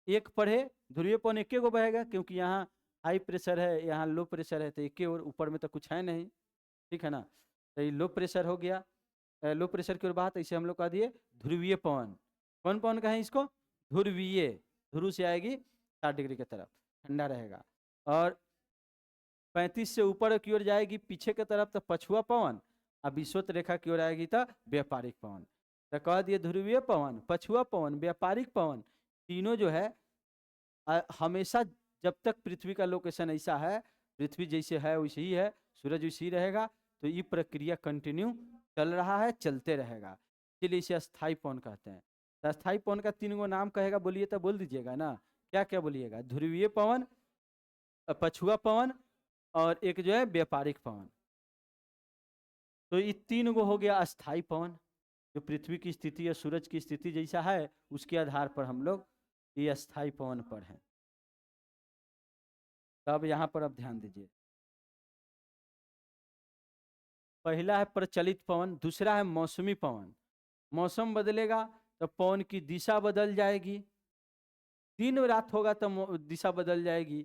एक पढ़े ध्रुवीय पवन एक गो बहेगा, क्योंकि यहाँ हाई प्रेशर है, यहाँ लो प्रेशर है, तो एक और ऊपर में तो कुछ है नहीं, ठीक है ना। तो ये लो प्रेशर हो गया, लो प्रेशर की ओर बात, इसे हम लोग कह दिए ध्रुवीय पवन। कौन पवन कहें इसको, ध्रुवीय, ध्रुव से आएगी 60 डिग्री की तरफ, ठंडा रहेगा। और 35 से ऊपर की ओर जाएगी पीछे की तरफ तो पछुआ पवन, अब विषुवत रेखा की ओर आएगी तो व्यापारिक पवन। तो कह दिए ध्रुवीय पवन, पछुआ पवन, व्यापारिक पवन, तीनों जो है हमेशा जब तक पृथ्वी का लोकेशन ऐसा है, पृथ्वी जैसे है वैसे ही है, सूरज वैसे ही रहेगा, तो ये प्रक्रिया कंटिन्यू चल रहा है, चलते रहेगा, इसलिए इसे अस्थायी पवन कहते हैं। तो अस्थायी पवन का 3 गो नाम कहेगा, बोलिए तो बोल दीजिएगा ना, क्या क्या बोलिएगा, ध्रुवीय पवन, पछुआ पवन, और एक जो है व्यापारिक पवन। तो ये 3 गो हो गया अस्थायी पवन, जो पृथ्वी की स्थिति या सूरज की स्थिति जैसा है उसके आधार पर हम लोग ये अस्थायी पवन पर हैं। तब यहाँ पर अब ध्यान दीजिए, पहला है प्रचलित पवन, दूसरा है मौसमी पवन। मौसम बदलेगा तो पवन की दिशा बदल जाएगी, दिन रात होगा तो दिशा बदल जाएगी,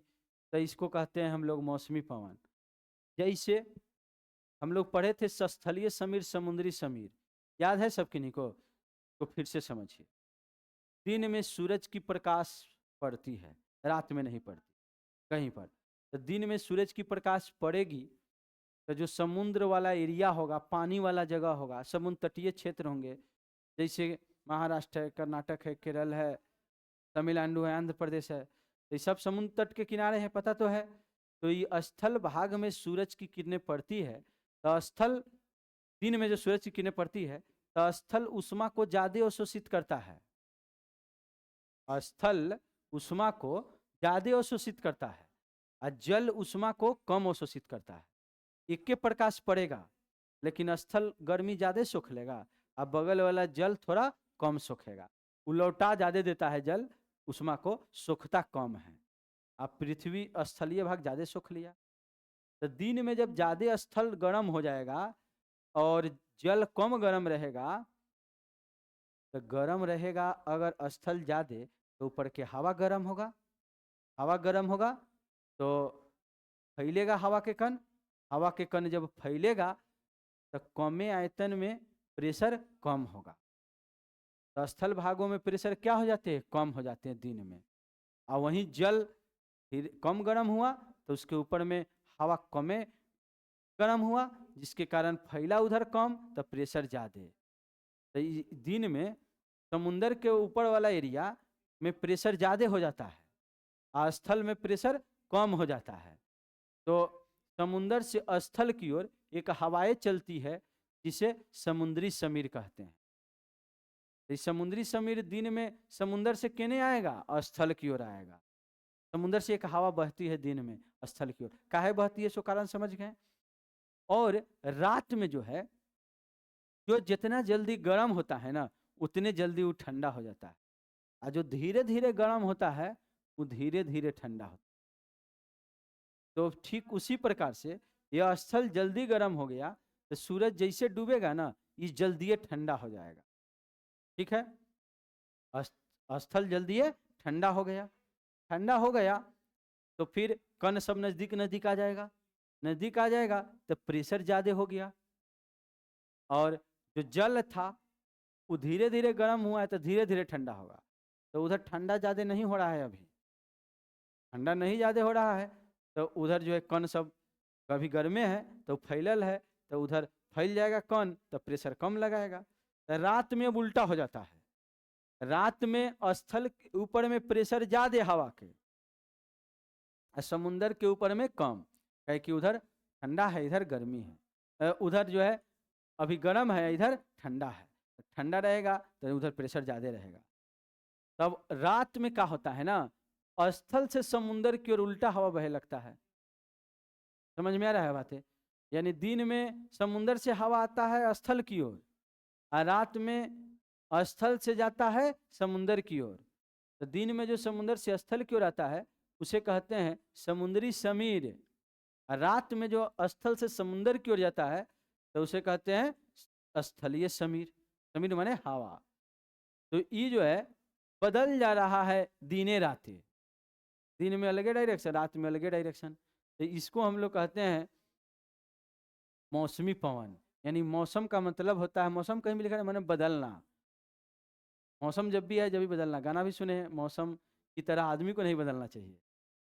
तो इसको कहते हैं हम लोग मौसमी पवन। जैसे हम लोग पढ़े थे स्थलीय समीर, समुद्री समीर, याद है सब किन्हीं को, तो फिर से समझिए। दिन में सूरज की प्रकाश पड़ती है, रात में नहीं पड़ती कहीं पर, तो दिन में सूरज की प्रकाश पड़ेगी, तो जो समुद्र वाला एरिया होगा, पानी वाला जगह होगा, समुद्र तटीय क्षेत्र होंगे, जैसे महाराष्ट्र है, कर्नाटक है, केरल है, तमिलनाडु है, आंध्र प्रदेश है, तो ये सब समुद्र तट के किनारे हैं, पता तो है। तो ये स्थल भाग में सूरज की किरणें पड़ती है, तो स्थल दिन में जो सूरज की किरणें पड़ती है तो स्थल उष्मा को ज्यादा अवशोषित करता है, स्थल उष्मा को ज्यादा अवशोषित करता है और जल उष्मा को कम अवशोषित करता है। एक के प्रकाश पड़ेगा लेकिन स्थल गर्मी ज्यादा सोख लेगा, अब बगल वाला जल थोड़ा कम सोखेगा, उलौटा ज्यादा देता है जल, उष्मा को सोखता कम है। अब पृथ्वी स्थलीय भाग ज्यादा सोख लिया, तो दिन में जब ज्यादा स्थल गर्म हो जाएगा और जल कम गर्म रहेगा, तो गर्म रहेगा अगर स्थल ज्यादा, तो ऊपर के हवा गर्म होगा, हवा गर्म होगा तो फैलेगा हवा के कण, हवा के कण जब फैलेगा तो कमे आयतन में प्रेशर कम होगा। तो स्थल भागों में प्रेशर क्या हो जाते हैं, कम हो जाते हैं दिन में। और वहीं जल कम गर्म हुआ तो उसके ऊपर में हवा कमे गर्म हुआ, जिसके कारण फैला उधर कम तो प्रेशर ज़्यादा। तो दिन में समुंदर के ऊपर वाला एरिया में प्रेशर ज़्यादा हो जाता है और स्थल में प्रेशर कम हो जाता है। तो समुंदर से स्थल की ओर एक हवाएं चलती है जिसे समुद्री समीर कहते हैं। इस समुद्री समीर दिन में समुंदर से केने आएगा, स्थल की ओर आएगा। समुंदर से एक हवा बहती है दिन में स्थल की ओर, काहे बहती है सो कारण समझ गए। और रात में जो है, जो जितना जल्दी गर्म होता है ना उतने जल्दी वो ठंडा हो जाता है, और जो धीरे धीरे गर्म होता है वो धीरे धीरे ठंडा होता है। तो ठीक उसी प्रकार से यह स्थल जल्दी गर्म हो गया तो सूरज जैसे डूबेगा ना ये जल्दी ठंडा हो जाएगा। ठीक है, स्थल जल्दी ठंडा हो गया। ठंडा हो गया तो फिर कण सब नजदीक नजदीक आ जाएगा, नजदीक आ जाएगा तो प्रेशर ज्यादा हो गया, और जो जल था वो धीरे धीरे गर्म हुआ है तो धीरे धीरे ठंडा होगा। तो उधर ठंडा ज्यादा नहीं हो रहा है, अभी ठंडा नहीं ज्यादा हो रहा है, तो उधर जो है कण सब कभी गर्मे है तो फैलल है, तो उधर फैल जाएगा कण तो प्रेशर कम लगाएगा। तो रात में अब उल्टा हो जाता है, रात में स्थल के ऊपर में प्रेशर ज्यादा हवा के, समुंदर के ऊपर में कम, कहे कि उधर ठंडा है इधर गर्मी है, उधर जो है अभी गर्म है इधर ठंडा है, ठंडा रहेगा तो उधर प्रेशर ज्यादा रहेगा। तब रात में क्या होता है ना, स्थल से समुंदर की ओर उल्टा हवा बहे लगता है। समझ में आ रहा है बातें? यानी दिन में समुंदर से हवा आता है स्थल की ओर, और रात में स्थल से जाता है समुंदर की ओर। तो दिन में जो समुंदर से स्थल की ओर आता है उसे कहते हैं समुद्री समीर, और रात में जो स्थल से समुंदर की ओर जाता है तो उसे कहते हैं स्थलीय समीर। समीर माने हवा। तो ये जो है बदल जा रहा है दिने रातें, दिन में अलग डायरेक्शन रात में अलग डायरेक्शन। तो इसको हम लोग कहते हैं मौसमी पवन। यानी मौसम का मतलब होता है, मौसम कहीं भी लिखा है मैंने बदलना, मौसम जब भी है जब भी बदलना। गाना भी सुने, मौसम की तरह आदमी को नहीं बदलना चाहिए।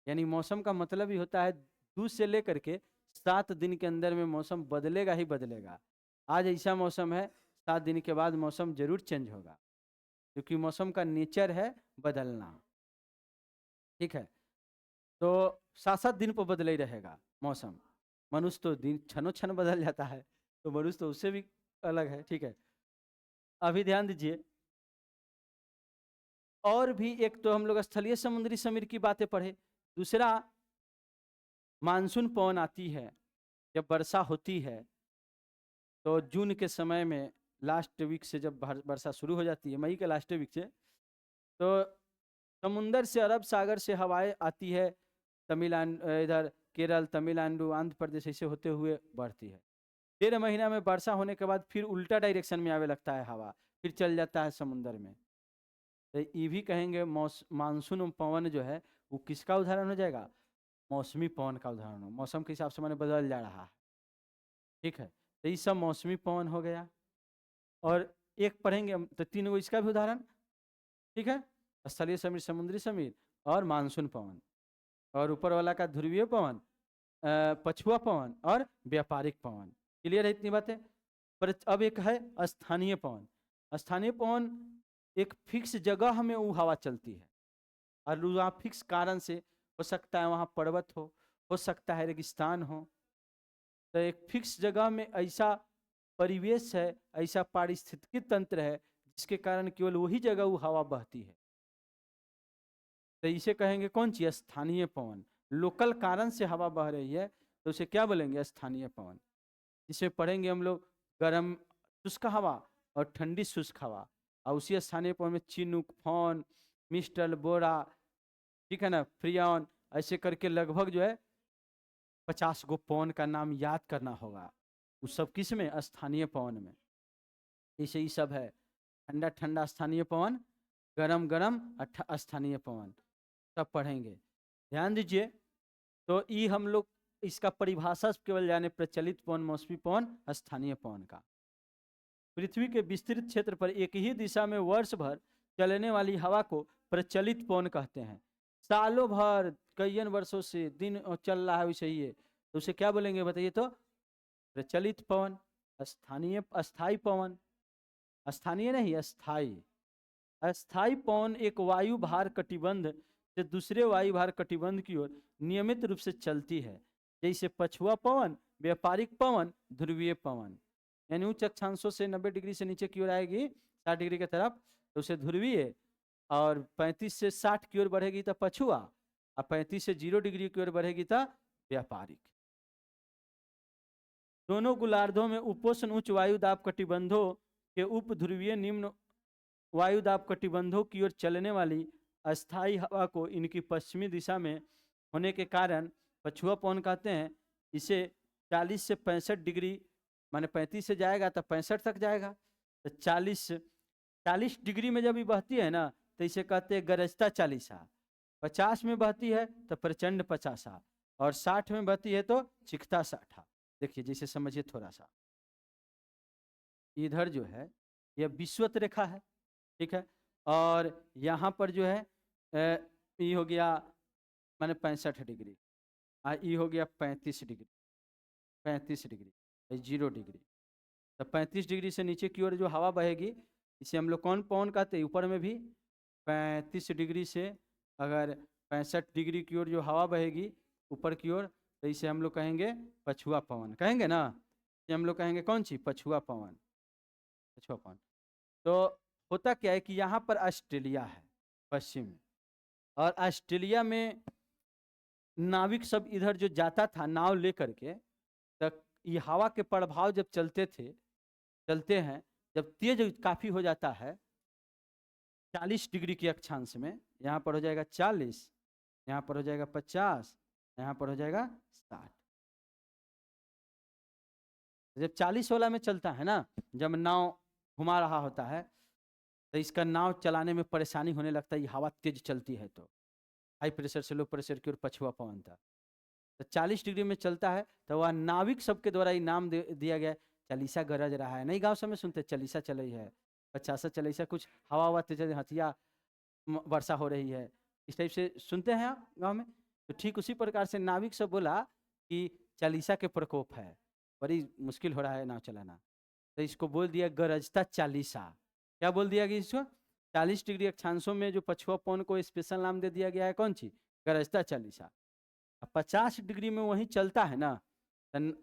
यानी मौसम का मतलब ही होता है 2 से लेकर के 7 दिन के अंदर में मौसम बदलेगा ही बदलेगा। आज ऐसा मौसम है, 7 दिन के बाद मौसम जरूर चेंज होगा, क्योंकि मौसम का नेचर है बदलना। ठीक है, तो 7-7 दिन पर बदले ही रहेगा मौसम। मनुष्य तो दिन क्षणों क्षण बदल जाता है, तो मनुष्य तो उससे भी अलग है। ठीक है, अभी ध्यान दीजिए, और भी एक तो हम लोग स्थलीय समुद्री समीर की बातें पढ़े, दूसरा मानसून पवन आती है जब वर्षा होती है। तो जून के समय में लास्ट वीक से जब वर्षा शुरू हो जाती है, मई के लास्ट वीक से, तो समुंदर से अरब सागर से हवाएं आती है, तमिलनाडु इधर केरल तमिलनाडु आंध्र प्रदेश ऐसे होते हुए बढ़ती है। 13 महीना में वर्षा होने के बाद फिर उल्टा डायरेक्शन में आने लगता है हवा, फिर चल जाता है समुंदर में। तो ये भी कहेंगे मानसून पवन जो है वो किसका उदाहरण हो जाएगा, मौसमी पवन का उदाहरण हो। मौसम के हिसाब से मैंने बदल जा रहा है। ठीक है, तो ये सब मौसमी पवन हो गया। और एक पढ़ेंगे तो 3 गो इसका भी उदाहरण। ठीक है, स्थलीय समीर, समुद्री समीर और मानसून पवन, और ऊपर वाला का ध्रुवीय पवन, पछुआ पवन और व्यापारिक पवन। क्लियर है इतनी बातें? पर अब एक है स्थानीय पवन। स्थानीय पवन एक फिक्स जगह में वो हवा चलती है, और वहाँ फिक्स कारण से हो सकता है वहाँ पर्वत हो सकता है रेगिस्तान हो। तो एक फिक्स जगह में ऐसा परिवेश है, ऐसा पारिस्थितिकी तंत्र है जिसके कारण केवल वही जगह वो हवा बहती है। तो इसे कहेंगे कौन सी, स्थानीय पवन। लोकल कारण से हवा बह रही है तो उसे क्या बोलेंगे, स्थानीय पवन। इसे पढ़ेंगे हम लोग गर्म शुष्क हवा और ठंडी शुष्क हवा, और उसी स्थानीय पवन में चिनुक, फौन, मिस्टल, बोरा, ठीक है ना, फ्रियन, ऐसे करके लगभग जो है 50 गो पवन का नाम याद करना होगा। उस सब किस में, स्थानीय पवन में। जैसे ये सब है ठंडा ठंडा स्थानीय पवन, गरम गरम स्थानीय पवन, सब पढ़ेंगे। ध्यान दीजिए, तो ये हम लोग इसका परिभाषा केवल जाने प्रचलित पवन, मौसमी पवन, स्थानीय पवन का। पृथ्वी के विस्तृत क्षेत्र पर एक ही दिशा में वर्ष भर चलने वाली हवा को प्रचलित पवन कहते हैं। सालों भर कई वर्षों से दिन चल रहा है वैसे ही है, तो उसे क्या बोलेंगे बताइए तो? प्रचलित पवन, स्थानीय, अस्थाई पवन, स्थानीय नहीं अस्थाई। अस्थाई पवन एक वायु भार कटिबंध से दूसरे वायु भार कटिबंध की ओर नियमित रूप से चलती है, जैसे पछुआ पवन, व्यापारिक पवन, ध्रुवीय पवन। यानी उच्च अक्षांशों से 90 डिग्री से नीचे की ओर आएगी 60 डिग्री की तरफ तो उसे ध्रुवीय, और 35 से 60 की ओर बढ़ेगी तो पछुआ, और 35 से 0 डिग्री की ओर बढ़ेगी तो व्यापारिक। दोनों गोलार्धों में उपोष्ण उच्च वायु दाब कटिबंधों के उप ध्रुवीय निम्न वायु दाब कटिबंधों की ओर चलने वाली अस्थाई हवा को इनकी पश्चिमी दिशा में होने के कारण पछुआ पवन कहते हैं। इसे 40 से 65 डिग्री, माने 35 से जाएगा तो 65 तक जाएगा, तो 40 डिग्री में जब ये बहती है ना तो इसे कहते हैं गरजता 40। 50 में बहती है तो प्रचंड 50, और 60 में बहती है तो चिखता 60। देखिए जैसे समझिए थोड़ा सा, इधर जो है यह विषुवत रेखा है, ठीक है, और यहाँ पर जो है ये हो गया माने 65 डिग्री, ये हो गया 35 डिग्री, 35 डिग्री, 0 डिग्री। तो 35 डिग्री से नीचे की ओर जो हवा बहेगी इसे हम लोग कौन पवन कहते हैं? ऊपर में भी 35 डिग्री से अगर 65 डिग्री की ओर जो हवा बहेगी ऊपर की ओर तो इसे हम लोग कहेंगे पछुआ पवन, कहेंगे ना, ये हम लोग कहेंगे कौन सी? पछुआ पवन, पछुआ पवन। तो होता क्या है कि यहाँ पर ऑस्ट्रेलिया है पश्चिम में, और ऑस्ट्रेलिया में नाविक सब इधर जो जाता था नाव लेकर के, तक ये हवा के प्रभाव जब चलते हैं, जब तेज काफी हो जाता है 40 डिग्री के अक्षांश में, यहाँ पर हो जाएगा 40, यहाँ पर हो जाएगा 50, यहाँ पर हो जाएगा 60। जब 40 वाला में चलता है ना, जब नाव घुमा रहा होता है तो इसका नाव चलाने में परेशानी होने लगता है, ये हवा तेज चलती है तो हाई प्रेशर से लो प्रेशर की ओर पछुआ पवन था। तो 40 डिग्री में चलता है तो वह नाविक सबके द्वारा ये नाम दिया गया, चालीसा गरज रहा है। नहीं गांव सब में सुनते चालीसा चल रही है, 50 चालीसा, कुछ हवा तेज, हथिया वर्षा हो रही है, इस टाइप से सुनते हैं आप गाँव में। तो ठीक उसी प्रकार से नाविक सब बोला कि चालीसा के प्रकोप है, बड़ी मुश्किल हो रहा है नाव चलाना, तो इसको बोल दिया गरजता 40। क्या बोल दिया गया इसको? 40 डिग्री अक्षांशों में जो पछुआ पवन को स्पेशल नाम दे दिया गया है, कौन सी? गरजता 40। 50 डिग्री में वही चलता है ना,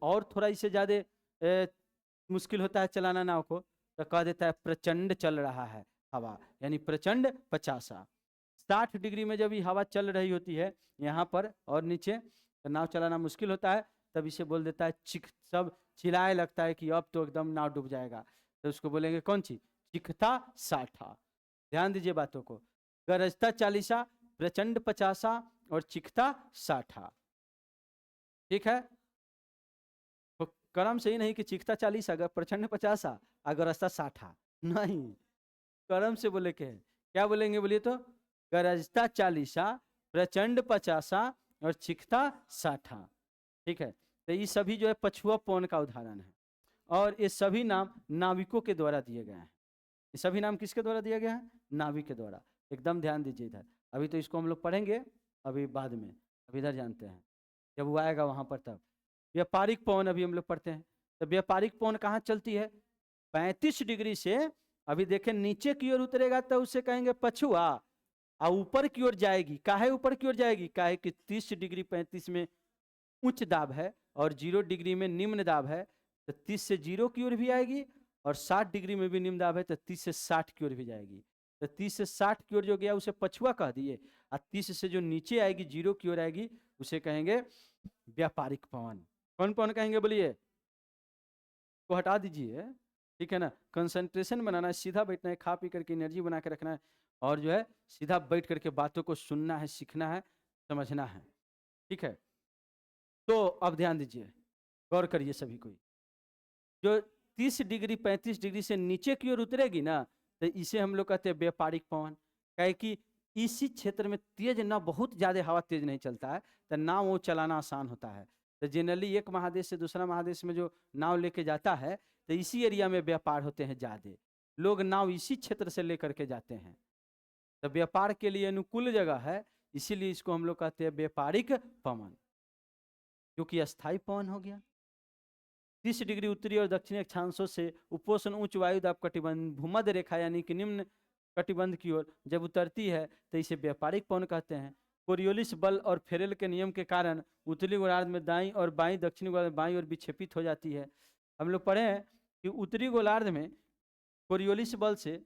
और थोड़ा इससे ज़्यादा मुश्किल होता है चलाना नाव को, तो कह देता है प्रचंड चल रहा है हवा, यानी प्रचंड 50। 60 डिग्री में जब ये हवा चल रही होती है यहाँ पर और नीचे, तो नाव चलाना मुश्किल होता है, तब इसे बोल देता है सब चिल्लाए लगता है कि अब तो एकदम नाव डूब जाएगा, तो उसको बोलेंगे कौन सी? चिखता 60। ध्यान दीजिए बातों को, गरजता 40, प्रचंड 50 और चिखता 60। ठीक है, तो कर्म से ही नहीं कि चिखता 40 अगर प्रचंड 50 अगर गरजता 60, नहीं, कर्म से बोले के क्या बोलेंगे? बोलिए तो गरजता 40, प्रचंड 50 और चिखता 60। ठीक है, तो ये सभी जो है पछुआ पवन का उदाहरण है, और ये सभी नाम नाविकों के द्वारा दिए गए हैं। ये सभी नाम किसके द्वारा दिया गया है? नाविक के द्वारा। एकदम ध्यान दीजिए इधर, अभी तो इसको हम लोग पढ़ेंगे अभी बाद में, अभी इधर जानते हैं जब वो आएगा वहां पर तब। व्यापारिक पवन अभी हम लोग पढ़ते हैं। तो व्यापारिक पवन कहाँ चलती है? 35 डिग्री से, अभी देखें नीचे की ओर उतरेगा तो उसे कहेंगे पछुआ, और ऊपर की ओर जाएगी, काहे ऊपर की ओर जाएगी? काहे कि 30 डिग्री 35 में उच्च दाब है और 0 डिग्री में निम्न दाब है, तो 30 से 0 की ओर भी आएगी, और 60 डिग्री में भी निम्न दाब है तो 30 से 60 की ओर भी जाएगी। तो 30 से 60 की ओर जो गया उसे पछुआ कह दिए, और 30 से जो नीचे आएगी 0 की ओर आएगी उसे कहेंगे व्यापारिक पवन। कौन पवन कहेंगे बोलिए? को हटा दीजिए, ठीक है ना, कंसंट्रेशन बनाना है, सीधा बैठना है, खा पी करके एनर्जी बना के रखना है, और जो है सीधा बैठ करके बातों को सुनना है, सीखना है, समझना है। ठीक है, तो अब ध्यान दीजिए, गौर करिए सभी कोई, जो 30 डिग्री 35 डिग्री से नीचे की ओर उतरेगी ना, तो इसे हम लोग कहते हैं व्यापारिक पवन। कहे कि इसी क्षेत्र में तेज ना, बहुत ज़्यादा हवा तेज नहीं चलता है, तो नाव वो चलाना आसान होता है। तो जनरली एक महादेश से दूसरा महादेश में जो नाव लेके जाता है तो इसी एरिया में व्यापार होते हैं ज़्यादा, लोग नाव इसी क्षेत्र से लेकर के जाते हैं, तो व्यापार के लिए अनुकूल जगह है, इसीलिए इसको हम लोग कहते हैं व्यापारिक पवन, क्योंकि अस्थायी पवन हो गया। 30 डिग्री उत्तरी और दक्षिणी अक्षांशों से उपोष्ण उच्च वायु दाब कटिबंध भूमध्य रेखा यानी कि निम्न कटिबंध की ओर जब उतरती है तो इसे व्यापारिक पवन कहते हैं। कोरियोलिस बल और फेरेल के नियम के कारण उत्तरी गोलार्ध में दाईं और बाईं, दक्षिणी गोलार्ध में बाईं और विक्षेपित हो जाती है। हम लोग पढ़े हैं कि उत्तरी गोलार्ध में कोरियोलिस बल से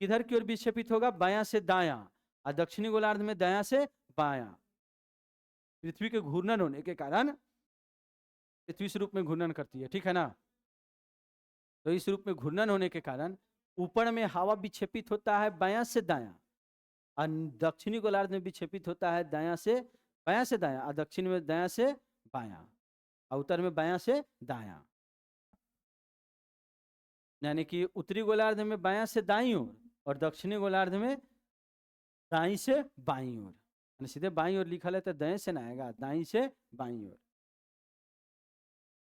किधर की ओर विक्षेपित होगा, बायां से दायां, और दक्षिणी गोलार्ध में दायां से बायां। पृथ्वी के घूर्णन होने के कारण पृथ्वी इस रूप में घूर्णन करती है, ठीक है ना। तो इस रूप में घूर्णन होने के कारण ऊपर में हवा विक्षेपित होता है बायां से दायां, और दक्षिणी गोलार्ध में विक्षेपित होता है बायां से दायां, और दक्षिण में दायां से बायां, और उत्तर में बायां से दायां। यानी कि उत्तरी गोलार्ध में बायां से दाईं ओर और दक्षिणी गोलार्ध में दाईं से बाईं ओर, यानी सीधे बाईं ओर लिखा है तो दाएं से ना आएगा, दाईं से बाईं ओर।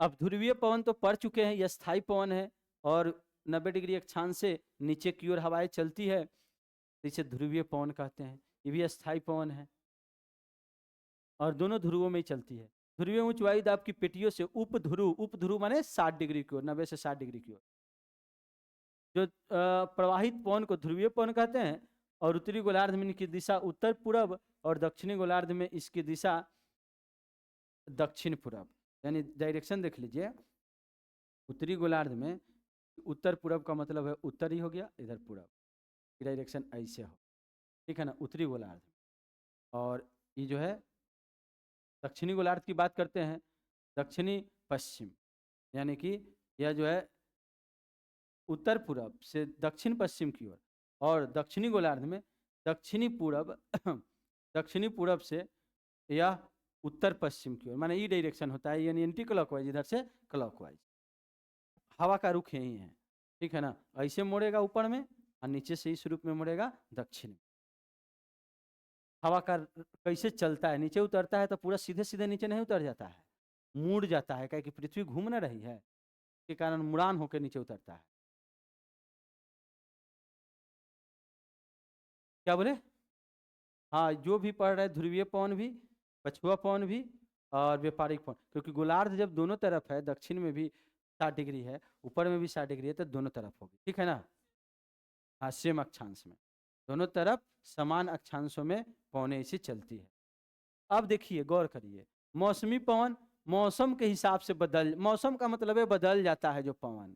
अब ध्रुवीय पवन तो पढ़ चुके हैं, यह स्थायी पवन है और 90 डिग्री अक्षांश से नीचे की ओर हवाएं चलती है, तो इसे ध्रुवीय पवन कहते हैं। ये भी स्थायी पवन है और दोनों ध्रुवों में ही चलती है। ध्रुवीय उच्च वायु दाब की पेटियों से उपध्रुव माने 60 डिग्री की ओर, 90 से 60 डिग्री की ओर जो प्रवाहित पवन को ध्रुवीय पवन कहते हैं, और उत्तरी गोलार्ध में इनकी दिशा उत्तर पूर्व और दक्षिणी गोलार्ध में इसकी दिशा दक्षिण पूर्व, यानी डायरेक्शन देख लीजिए। उत्तरी गोलार्ध में उत्तर पूर्व का मतलब है उत्तर ही हो गया, इधर पूर्व की डायरेक्शन ऐसे हो, ठीक है ना, उत्तरी गोलार्ध। और ये जो है दक्षिणी गोलार्ध की बात करते हैं, दक्षिणी पश्चिम, यानी कि यह जो है उत्तर पूर्व से दक्षिण पश्चिम की ओर, और दक्षिणी गोलार्ध में दक्षिणी पूर्व दक्षिणी पूर्व से यह उत्तर पश्चिम की ओर, माने ये डायरेक्शन होता है, यानी एंटी क्लॉकवाइज, इधर से क्लॉकवाइज। हवा का रुख यही है, ठीक है ना, ऐसे मुड़ेगा ऊपर में और नीचे से इस रूप में मुड़ेगा दक्षिण। हवा का कैसे चलता है, नीचे उतरता है तो पूरा सीधे सीधे नीचे नहीं उतर जाता है, मुड़ जाता है, क्या कि पृथ्वी घूम न रही है, के कारण मुड़ान होकर नीचे उतरता है। क्या बोले? हाँ, जो भी पढ़ रहे ध्रुवीय पवन भी, पछुआ पवन भी और व्यापारिक पवन, क्योंकि गोलार्ध जब दोनों तरफ है, दक्षिण में भी 60 डिग्री है, ऊपर में भी 60 डिग्री है, तो दोनों तरफ होगी, ठीक है ना। हाँ, सेम अक्षांश में, दोनों तरफ समान अक्षांशों में पवनें ऐसी चलती है। अब देखिए, गौर करिए, मौसमी पवन मौसम के हिसाब से मौसम का मतलब है बदल जाता है जो पवन,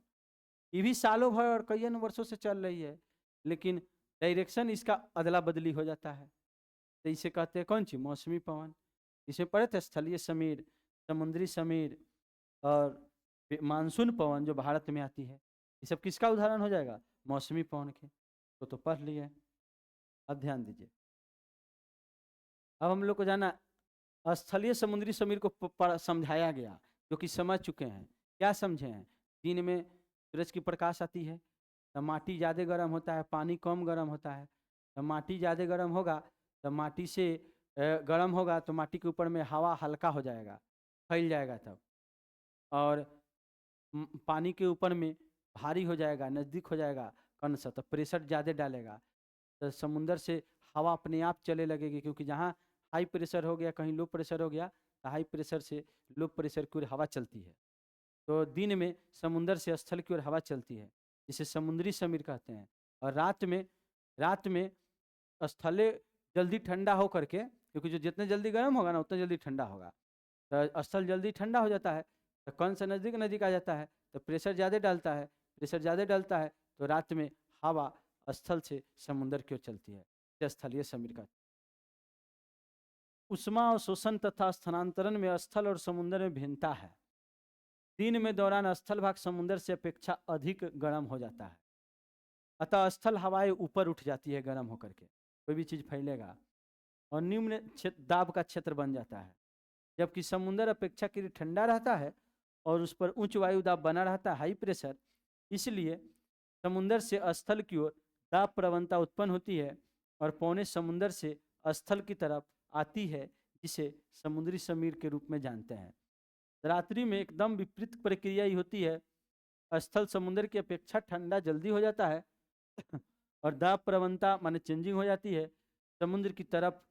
ये भी सालों भर और कई वर्षों से चल रही है, लेकिन डायरेक्शन इसका अदला बदली हो जाता है, तो इसे कहते हैं कौन सी, मौसमी पवन। इसे पढ़े थे, स्थलीय समीर, समुद्री समीर और मानसून पवन जो भारत में आती है, ये सब किसका उदाहरण हो जाएगा, मौसमी पवन के, तो पढ़ लिए। अब ध्यान दीजिए, अब हम लोग को जाना स्थलीय समुद्री समीर को समझाया गया, जो कि समझ चुके हैं। क्या समझे हैं? दिन में सूरज की प्रकाश आती है तो माटी ज़्यादा गर्म होता है, पानी कम गर्म होता है, तो माटी ज़्यादा गर्म होगा तो माटी से गर्म होगा तो माटी के ऊपर में हवा हल्का हो जाएगा, फैल जाएगा तब, और पानी के ऊपर में भारी हो जाएगा, नज़दीक हो जाएगा कण सा, तो प्रेशर ज़्यादा डालेगा, तो समुंदर से हवा अपने आप चले लगेगी, क्योंकि जहाँ हाई प्रेशर हो गया, कहीं लो प्रेशर हो गया, तो हाई प्रेशर से लो प्रेशर की ओर हवा चलती है, तो दिन में समुंदर से स्थल की ओर हवा चलती है, जिसे समुद्री समीर कहते हैं। और रात में स्थले जल्दी ठंडा हो करके, क्योंकि जो जितने जल्दी गर्म होगा ना उतना जल्दी ठंडा होगा, तो स्थल जल्दी ठंडा हो जाता है, तो कौन सा नज़दीक आ जाता है, तो प्रेशर ज़्यादा डालता है, तो रात में हवा स्थल से समुद्र की ओर चलती है, स्थलीय समीर का। उष्मा और शोषण तथा स्थानांतरण में स्थल और समुद्र में भिन्नता है। दिन में दौरान स्थल भाग समुद्र से अपेक्षा अधिक गर्म हो जाता है, अतः स्थल हवाएं ऊपर उठ जाती है गर्म होकर के, कोई भी चीज़ फैलेगा और निम्न दाब का क्षेत्र बन जाता है, जबकि समुद्र अपेक्षाकृत ठंडा रहता है और उस पर उच्च वायु दाब बना रहता है, हाई प्रेशर, इसलिए समुद्र से स्थल की ओर दाब प्रवणता उत्पन्न होती है और पौने समुद्र से स्थल की तरफ आती है, जिसे समुद्री समीर के रूप में जानते हैं। रात्रि में एकदम विपरीत प्रक्रिया ही होती है, स्थल समुद्र की अपेक्षा ठंडा जल्दी हो जाता है और दाब प्रवणता माने चेंजिंग हो जाती है। समुद्र की तरफ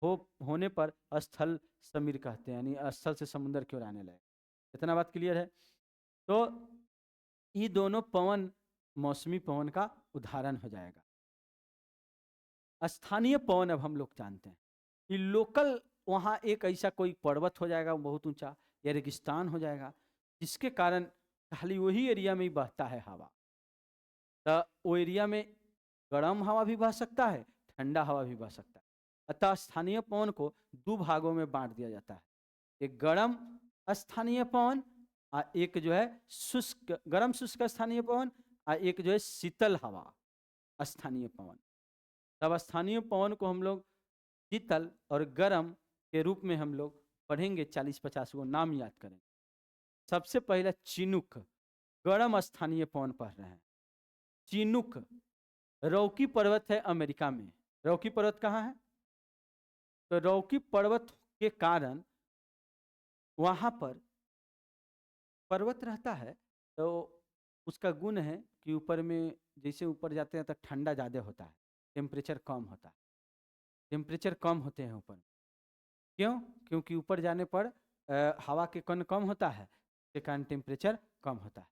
होने पर स्थल समीर कहते हैं, यानी स्थल से समुद्र की ओर आने लगे। इतना बात क्लियर है। तो ये दोनों पवन मौसमी पवन का उदाहरण हो जाएगा। स्थानीय पवन अब हम लोग जानते हैं कि लोकल, वहाँ एक ऐसा कोई पर्वत हो जाएगा बहुत ऊंचा या रेगिस्तान हो जाएगा जिसके कारण खाली वही एरिया में ही बहता है हवा। तो वो एरिया में गर्म हवा भी बह सकता है, ठंडा हवा भी बह सकता है। अतः स्थानीय पवन को दो भागों में बांट दिया जाता है, एक गर्म स्थानीय पवन और एक जो है शुष्क, गर्म शुष्क स्थानीय पवन, और एक जो है शीतल हवा स्थानीय पवन। तब स्थानीय पवन को हम लोग शीतल और गर्म के रूप में हम लोग पढ़ेंगे, 40-50 को नाम याद करें। सबसे पहले चिनुक, गर्म स्थानीय पवन पढ़ रहे हैं। चिनुक रॉकी पर्वत है अमेरिका में। रॉकी पर्वत कहाँ है? तो रॉकी पर्वत के कारण वहां पर पर्वत रहता है, तो उसका गुण है कि ऊपर में जैसे ऊपर जाते हैं तो ठंडा ज़्यादा होता है, टेम्परेचर कम होता है। टेम्परेचर कम होते हैं ऊपर। क्यों? क्योंकि ऊपर जाने पर हवा के कण कम होता है, के कारण टेम्परेचर कम होता है।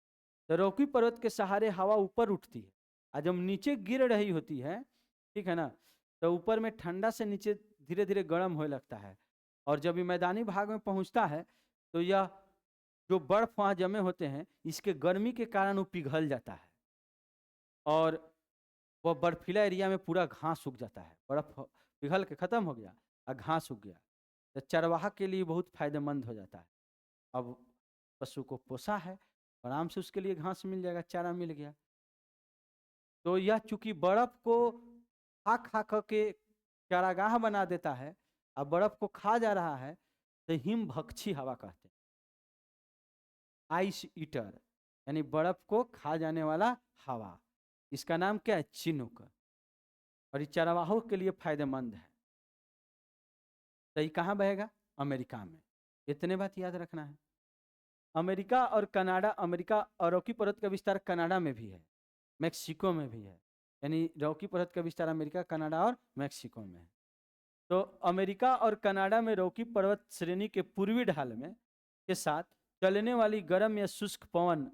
तो रॉकी पर्वत के सहारे हवा ऊपर उठती है और जब नीचे गिर रही होती है, ठीक है ना, तो ऊपर में ठंडा से नीचे धीरे धीरे गर्म होने लगता है। और जब ये मैदानी भाग में पहुंचता है तो यह जो बर्फ वहाँ जमे होते हैं, इसके गर्मी के कारण वो पिघल जाता है और वह बर्फीला एरिया में पूरा घास उग जाता है। बर्फ पिघल के खत्म हो गया और घास उग गया, तो चरवाहा के लिए बहुत फायदेमंद हो जाता है। अब पशु को पोसा है, आराम से उसके लिए घास मिल जाएगा, चारा मिल गया। तो यह चूंकि बर्फ को खा खा के चारागाह बना देता है और बर्फ को खा जा रहा है, तो हिमभक्षी हवा कहते हैं, आइस ईटर, यानी बर्फ को खा जाने वाला हवा। इसका नाम क्या है? चिनुक। और ये चरवाहों के लिए फायदेमंद है। तो ये कहाँ बहेगा? अमेरिका में। इतने बात याद रखना है। अमेरिका और कनाडा, अमेरिका और रॉकी पर्वत का विस्तार कनाडा में भी है, मेक्सिको में भी है। यानी रॉकी पर्वत का विस्तार अमेरिका, कनाडा और मेक्सिको में है। तो अमेरिका और कनाडा में रॉकी पर्वत श्रेणी के पूर्वी ढाल में के साथ चलने वाली गर्म या शुष्क पवन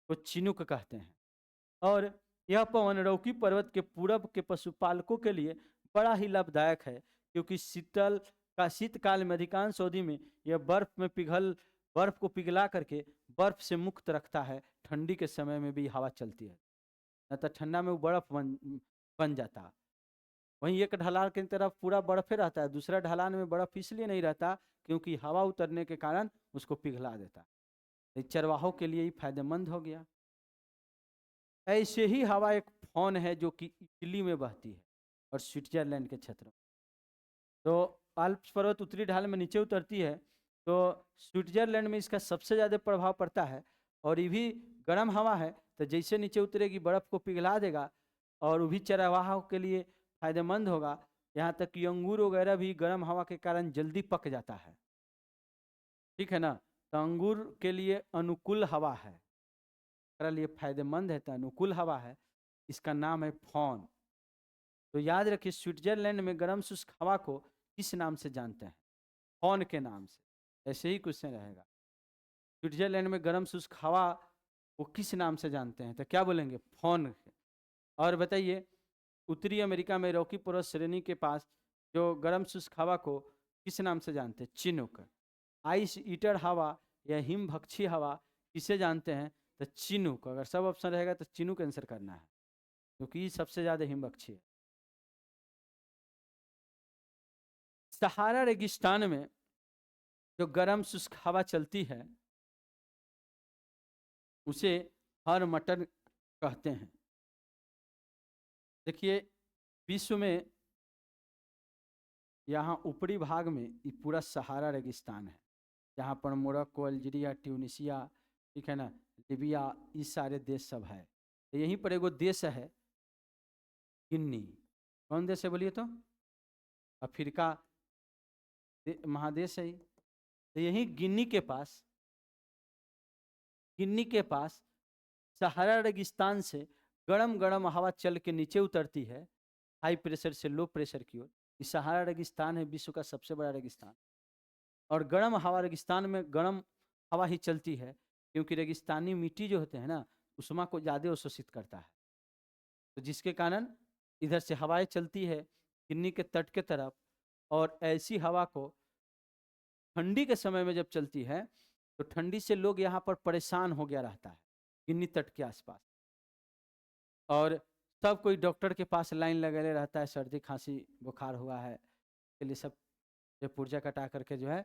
को चिनुक कहते हैं। और यह पवन रॉकी पर्वत के पूरब के पशुपालकों के लिए बड़ा ही लाभदायक है, क्योंकि शीतकाल में अधिकांश अवधि में यह बर्फ को पिघला करके बर्फ से मुक्त रखता है। ठंडी के समय में भी हवा चलती है, न तो ठंडा में वो बर्फ बन जाता। वहीं एक ढलान की तरफ पूरा बर्फे रहता है, दूसरा ढलान में बर्फ इसलिए नहीं रहता क्योंकि हवा उतरने के कारण उसको पिघला देता। चरवाहों के लिए ही फायदेमंद हो गया। ऐसे ही हवा एक फॉन है जो कि इटली में बहती है और स्विट्जरलैंड के क्षेत्र में। तो आल्प्स पर्वत उत्तरी ढाल में नीचे उतरती है, तो स्विट्जरलैंड में इसका सबसे ज़्यादा प्रभाव पड़ता है। और ये भी गर्म हवा है, तो जैसे नीचे उतरेगी बर्फ़ को पिघला देगा और वो भी चरवाहों के लिए फायदेमंद होगा। यहाँ तक कि अंगूर वगैरह भी गर्म हवा के कारण जल्दी पक जाता है, ठीक है ना। तो अंगूर के लिए अनुकूल हवा है, लिए फायदेमंद है, तो अनुकूल हवा है। इसका नाम है फॉन। तो याद रखिए, स्विट्जरलैंड में गर्म शुष्क हवा को किस नाम से जानते हैं? फॉन के नाम से। ऐसे ही क्वेश्चन रहेगा, स्विट्जरलैंड में गर्म शुष्क हवा को किस नाम से जानते हैं? तो क्या बोलेंगे? फॉन। और बताइए, उत्तरी अमेरिका में रॉकी पर्वत श्रेणी के पास जो गर्म शुष्क हवा को किस नाम से जानते हैं? चिनुक। आइस ईटर हवा या हिमभक्षी हवा किसे जानते हैं? तो चिनुक। अगर सब ऑप्शन रहेगा तो चिनुक आंसर करना है, क्योंकि सबसे ज्यादा हिमभक्षी है। सहारा रेगिस्तान में जो गर्म शुष्क हवा चलती है उसे हर मटर कहते हैं। देखिए, विश्व में यहाँ ऊपरी भाग में ये पूरा सहारा रेगिस्तान है, जहाँ पर मोरक्को, अल्जीरिया, ट्यूनिसिया, ठीक है ना, लीबिया, ये सारे देश सब है। तो यहीं पर एगो देश है गिन्नी। कौन देश है बोलिए तो? अफ्रीका महादेश है। तो यही गिन्नी के पास सहारा रेगिस्तान से गरम गरम हवा चल के नीचे उतरती है, हाई प्रेशर से लो प्रेशर की ओर। ये सहारा रेगिस्तान है विश्व का सबसे बड़ा रेगिस्तान, और गर्म हवा रेगिस्तान में गर्म हवा ही चलती है, क्योंकि रेगिस्तानी मिट्टी जो होते हैं ना, उष्मा को ज़्यादा अवशोषित करता है। तो जिसके कारण इधर से हवाएं चलती है किन्नी के तट के तरफ, और ऐसी हवा को ठंडी के समय में जब चलती है तो ठंडी से लोग यहाँ पर परेशान हो गया रहता है किन्नी तट के आसपास, और सब कोई डॉक्टर के पास लाइन लगे रहता है, सर्दी खांसी बुखार हुआ है के लिए सब जो पुर्जा कटा करके जो है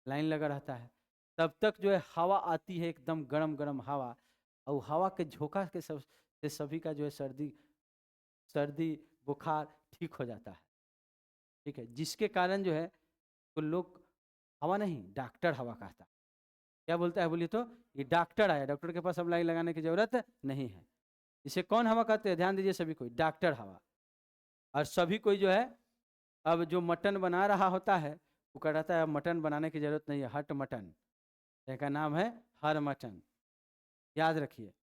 लाइन लगा रहता है। तब तक जो है हवा आती है एकदम गरम गरम हवा, और हवा के झोंका के सब से सभी का जो है सर्दी बुखार ठीक हो जाता है। ठीक है, जिसके कारण जो है तो लोग हवा नहीं डॉक्टर हवा कहता है। क्या बोलता है बोलिए तो, ये डॉक्टर आया, डॉक्टर के पास अब लाइन लगाने की जरूरत नहीं है। इसे कौन हवा कहते हैं, ध्यान दीजिए सभी कोई, डॉक्टर हवा। और सभी कोई जो है अब जो मटन बना रहा होता है वो कह रहता है अब मटन बनाने की जरूरत नहीं है, हट मटन, का नाम है हर मटन। याद रखिए,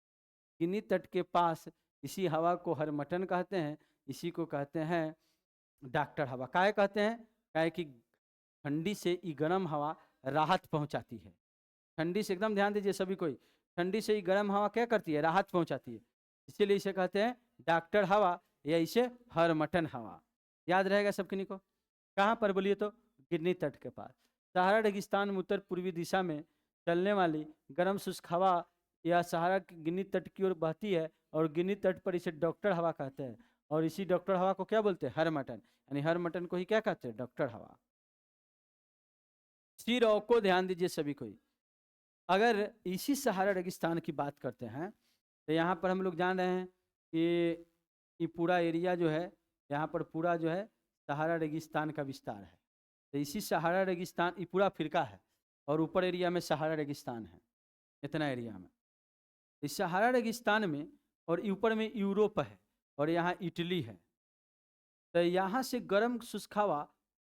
किन्नी तट के पास इसी हवा को हर मटन कहते हैं, इसी को कहते हैं डॉक्टर हवा। काहे कहते हैं, काहे कि ठंडी से ये गर्म हवा राहत पहुंचाती है। ठंडी से एकदम ध्यान दीजिए सभी कोई, ठंडी से ये गर्म हवा क्या करती है, राहत पहुंचाती है, इसीलिए इसे कहते हैं डॉक्टर हवा या इसे हर मटन हवा। याद रहेगा सब किन्हीं को। कहाँ पर बोलिए तो, गिरनी तट के पास। सहारा रेगिस्तान में उत्तर पूर्वी दिशा में चलने वाली गर्म शुष्क हवा या सहारा की गिरनी तट की ओर बहती है, और गिरनी तट पर इसे डॉक्टर हवा कहते हैं, और इसी डॉक्टर हवा को क्या बोलते हैं, हर मटन, यानी हर मटन को ही क्या कहते हैं, डॉक्टर हवा। सिरों को ध्यान दीजिए सभी कोई, अगर इसी सहारा रेगिस्तान की बात करते हैं तो यहाँ पर हम लोग जान रहे हैं कि ये पूरा एरिया जो है यहाँ पर पूरा जो है सहारा रेगिस्तान का विस्तार है। तो इसी सहारा रेगिस्तान ये पूरा फिरका है, और ऊपर एरिया में सहारा रेगिस्तान है, इतना एरिया में। इस सहारा रेगिस्तान में और ऊपर में यूरोप है, और यहाँ इटली है। तो यहाँ से गर्म शुष्क हवा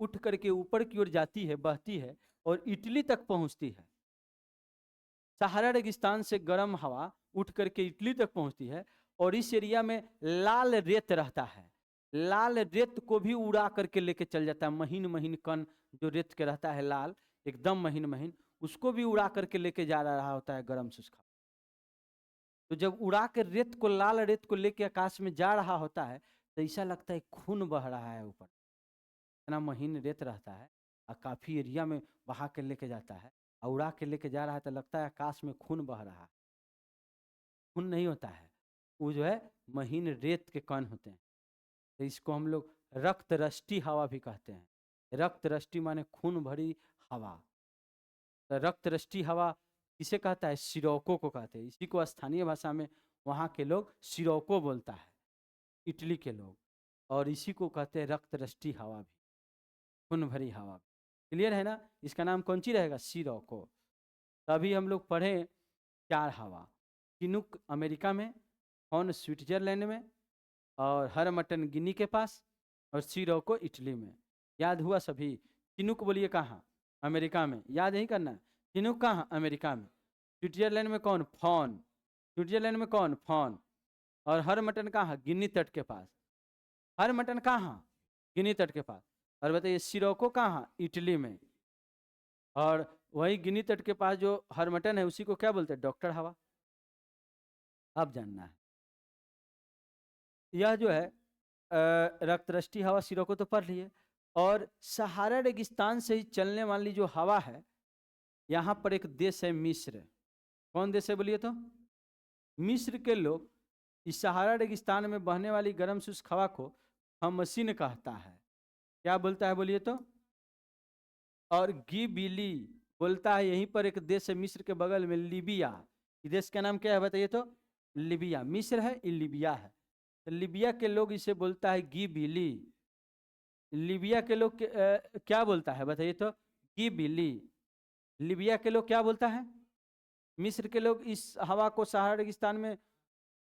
उठ करके ऊपर की ओर जाती है, बहती है, और इटली तक पहुँचती है। सहारा रेगिस्तान से गर्म हवा उठ करके इटली तक पहुँचती है, और इस एरिया में लाल रेत रहता है। लाल रेत को भी उड़ा करके लेके चल जाता है, महीन महीन कण जो रेत के रहता है लाल, एकदम महीन महीन, उसको भी उड़ा करके लेके जा रहा होता है गर्म शुष्क। तो जब उड़ा के रेत को, लाल रेत को लेके आकाश में जा रहा होता है तो ऐसा लगता है खून बह रहा है ऊपर, इतना महीन रेत रहता है, और काफी एरिया में बहा के लेके जाता है, और उड़ा के लेके जा रहा है तो लगता है आकाश में खून बह रहा है। खून नहीं होता है, वो जो है महीन रेत के कण होते हैं। तो इसको हम लोग रक्त रष्टि हवा भी कहते हैं। रक्त रष्टि माने खून भरी हवा। तो रक्त रष्टि हवा किसे कहता है, सिरोको को कहते हैं। इसी को स्थानीय भाषा में वहाँ के लोग सिरोको बोलता है, इटली के लोग, और इसी को कहते हैं रक्त रष्टि हवा भी, खून भरी हवा। क्लियर है ना, इसका नाम कौन सी रहेगा, सिरोको। तभी हम लोग पढ़े 4 हवा, चिनुक अमेरिका में, हॉर्न स्विट्जरलैंड में, और हर मटन गिनी के पास, और सिरोको इटली में। याद हुआ सभी। चिनुक बोलिए कहाँ, अमेरिका में, याद नहीं करना। चिनुक कहाँ, अमेरिका में। स्विट्जरलैंड में कौन, फॉन। स्विट्जरलैंड में कौन, फॉन। और हर मटन कहाँ, गिनी तट के पास। हर मटन कहाँ, गिनी तट के पास। और बताइए सिरोको कहाँ, इटली में। और वही गिनी तट के पास जो हर मटन है उसी को क्या बोलते हैं, डॉक्टर हवा। अब जानना है, यह जो है रक्तरष्टि हवा सिरोको तो पढ़ लिए। और सहारा रेगिस्तान से ही चलने वाली जो हवा है, यहाँ पर एक देश है मिस्र। कौन देश है बोलिए तो, मिस्र के लोग इस सहारा रेगिस्तान में बहने वाली गर्म शुष्क हवा को हमसिन कहता है। क्या बोलता है बोलिए तो, और गिबिली बोलता है। यहीं पर एक देश है मिस्र के बगल में, लीबिया। इस देश का नाम क्या है बताइए तो, लीबिया। मिस्र है, ये लीबिया है। तो लीबिया के लोग इसे बोलता है गिबिली। लीबिया के लोग क्या बोलता है बताइए तो, गिबिली। लीबिया के लोग क्या बोलता है, मिस्र के लोग इस हवा को, सहारा रेगिस्तान में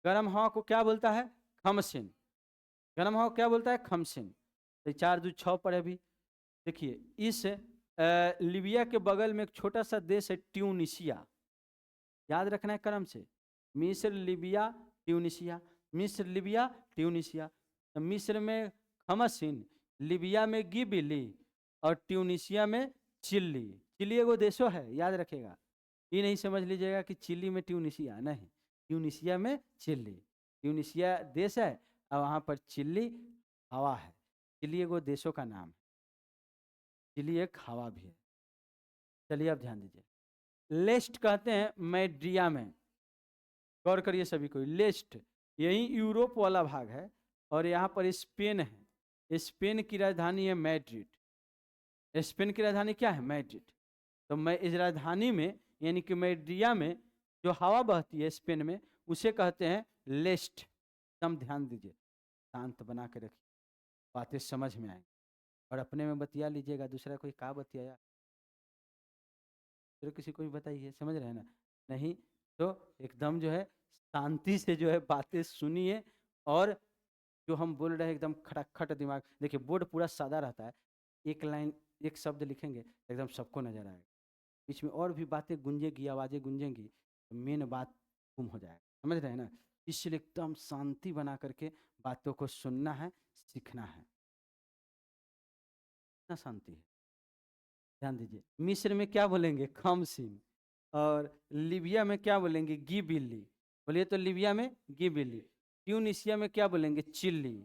गर्म हवा को क्या बोलता है, खमसिन। गर्म हवा क्या बोलता है, खमसिन। तो 4 2 6 पर अभी देखिए, इस लीबिया के बगल में एक छोटा सा देश है ट्यूनिसिया। याद रखना है क्रम से, मिस्र, लिबिया, ट्यूनिशिया। मिस्र, लिबिया, ट्यूनिशिया। तो मिस्र में खमसिन, लिबिया में गिबिली और ट्यूनिशिया में चिल्ली। चिल्ली एगो देशो है, याद रखेगा। ये नहीं समझ लीजिएगा कि चिल्ली में ट्यूनिशिया, नहीं, ट्यूनिशिया में चिल्ली। ट्यूनिशिया देश है और वहाँ पर चिल्ली हवा है। चिल्ली एगो देशों का नाम है, चिल्ली एक हवा भी है। चलिए अब ध्यान दीजिए, लेस्ट कहते हैं मैड्रिया में। गौर करिए सभी कोई, लेस्ट यही यूरोप वाला भाग है और यहाँ पर स्पेन है। स्पेन की राजधानी है मैड्रिड। स्पेन की राजधानी क्या है? मैड्रिड। तो मैं इस राजधानी में यानी कि मैड्रिया में जो हवा बहती है स्पेन में, उसे कहते हैं लेस्ट। एकदम ध्यान दीजिए, शांत बना के रखिए, बातें समझ में आएंगी। और अपने में बतिया लीजिएगा, दूसरा कोई का बतियाया तो किसी को भी बताइए, समझ रहे हैं ना? नहीं तो एकदम जो है शांति से जो है बातें सुनिए। और जो हम बोल रहे हैं एकदम खटाखट दिमाग, देखिए बोर्ड पूरा सादा रहता है, एक लाइन एक शब्द लिखेंगे एकदम सबको नजर आएगा। बीच में और भी बातें गूंजेगी, आवाज़ें गूंजेंगी, तो मेन बात गुम हो जाएगा। समझ रहे हैं ना? इसलिए एकदम शांति बना करके बातों को सुनना है, सीखना है। इतना शांति है, ध्यान दीजिए। मिस्र में क्या बोलेंगे? खमसिन। और लीबिया में क्या बोलेंगे? गिबिली। बोलिए तो, लीबिया में गिबिली। ट्यूनिशिया में क्या बोलेंगे? चिल्ली।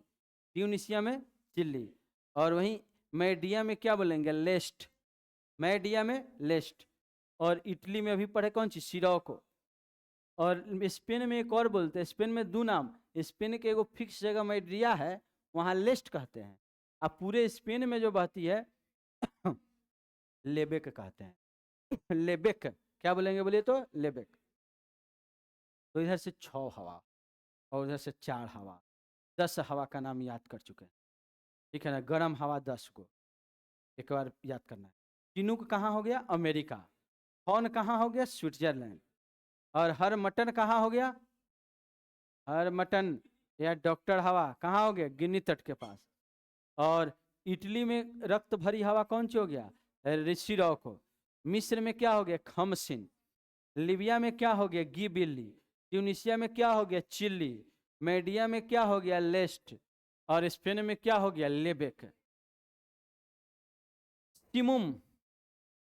ट्यूनिशिया में चिल्ली। और वहीं मैडिया में क्या बोलेंगे? लेस्ट। मैडिया में लेस्ट। और इटली में अभी पढ़े कौन सी? सिरोको। और स्पेन में एक और बोलते हैं, स्पेन में दो नाम। स्पेन के एगो फिक्स जगह मैड्रिया है, वहाँ लेस्ट कहते हैं। अब पूरे स्पेन में जो बहती है लेबेक कहते हैं। लेबेक क्या बोलेंगे? बोलिए तो, लेबेक। तो इधर से 6 हवा और उधर से 4 हवा, 10 हवा का नाम याद कर चुके हैं, ठीक है ना? गर्म हवा 10 को एक बार याद करना है। चिनूक कहाँ हो गया? अमेरिका। हॉर्न कहाँ हो गया? स्विट्जरलैंड। और हर मटन कहाँ हो गया? हर मटन या डॉक्टर हवा कहाँ हो गया? गिनी तट के पास। और इटली में रक्त भरी हवा कौन सी हो गया? सिरोको। मिस्र में क्या हो गया? खमसिन। लीबिया में क्या हो गया? गिबिली। ट्यूनिशिया में क्या हो गया? चिल्ली। मैडिया में क्या हो गया? लेस्ट। और स्पेन में क्या हो गया? लेबेक। तिमुम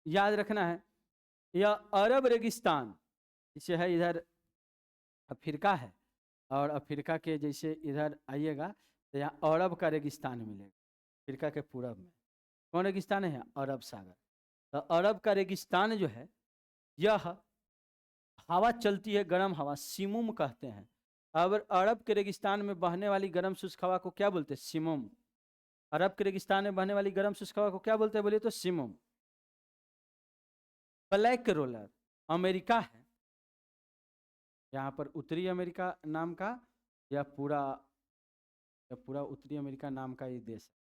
याद रखना है, यह अरब रेगिस्तान इसे है, इधर अफ्रीका है। और अफ्रीका के जैसे इधर आइएगा तो यहाँ अरब का रेगिस्तान मिलेगा। अफ्रीका के पूरब में कौन रेगिस्तान है? अरब सागर। तो अरब का रेगिस्तान जो है, यह हवा चलती है गर्म हवा, सिमुम कहते हैं। अब अरब के रेगिस्तान में बहने वाली गर्म शुष्क हवा को क्या बोलते हैं? सिमुम। अरब के रेगिस्तान में बहने वाली गर्म शुष्क हवा को क्या बोलते हैं? बोलिए तो, सिमुम। ब्लैक रोलर अमेरिका है, यहाँ पर उत्तरी अमेरिका नाम का या पूरा उत्तरी अमेरिका नाम का ये देश है।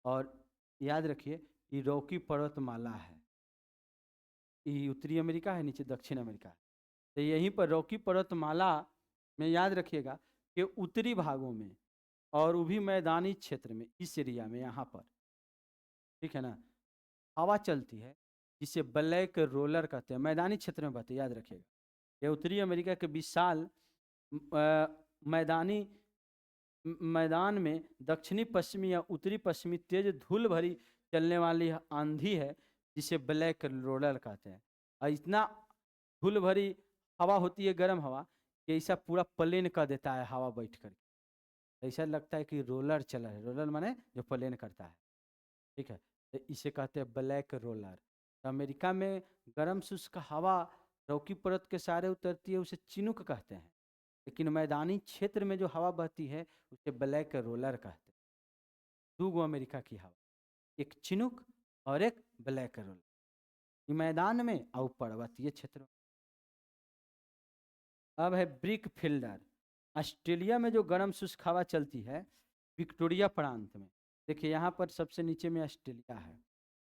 और याद रखिए, ये रॉकी पर्वतमाला है। ये उत्तरी अमेरिका है, नीचे दक्षिण अमेरिका है। तो यहीं पर रॉकी पर्वतमाला में याद रखिएगा कि उत्तरी भागों में और वो भी मैदानी क्षेत्र में, इस एरिया में यहाँ पर, ठीक है ना, हवा चलती है जिसे ब्लैक रोलर कहते हैं। मैदानी क्षेत्र में बहती है, याद रखिएगा। यह उत्तरी अमेरिका के विशाल मैदान में दक्षिणी पश्चिमी या उत्तरी पश्चिमी तेज धूल भरी चलने वाली आंधी है, जिसे ब्लैक रोलर कहते हैं। और इतना धूल भरी हवा होती है, गर्म हवा, कि ऐसा पूरा प्लेन कर देता है हवा बैठ कर। ऐसा लगता है कि रोलर चला है। रोलर माने जो प्लेन करता है, ठीक है? तो इसे कहते हैं ब्लैक रोलर। तो अमेरिका में गर्म शुष्क हवा रॉकी पर्वत के सहारे उतरती है, उसे चिनुक कहते हैं। लेकिन मैदानी क्षेत्र में जो हवा बहती है उसे ब्लैक रोलर कहते हैं। 2 अमेरिका की हवा, एक चिनुक और एक ब्लैक रोलर, मैदान में और पर्वतीय क्षेत्र में। अब है ब्रिक फिल्डर। ऑस्ट्रेलिया में जो गर्म शुष्क हवा चलती है विक्टोरिया प्रांत में। देखिए यहाँ पर सबसे नीचे में ऑस्ट्रेलिया है,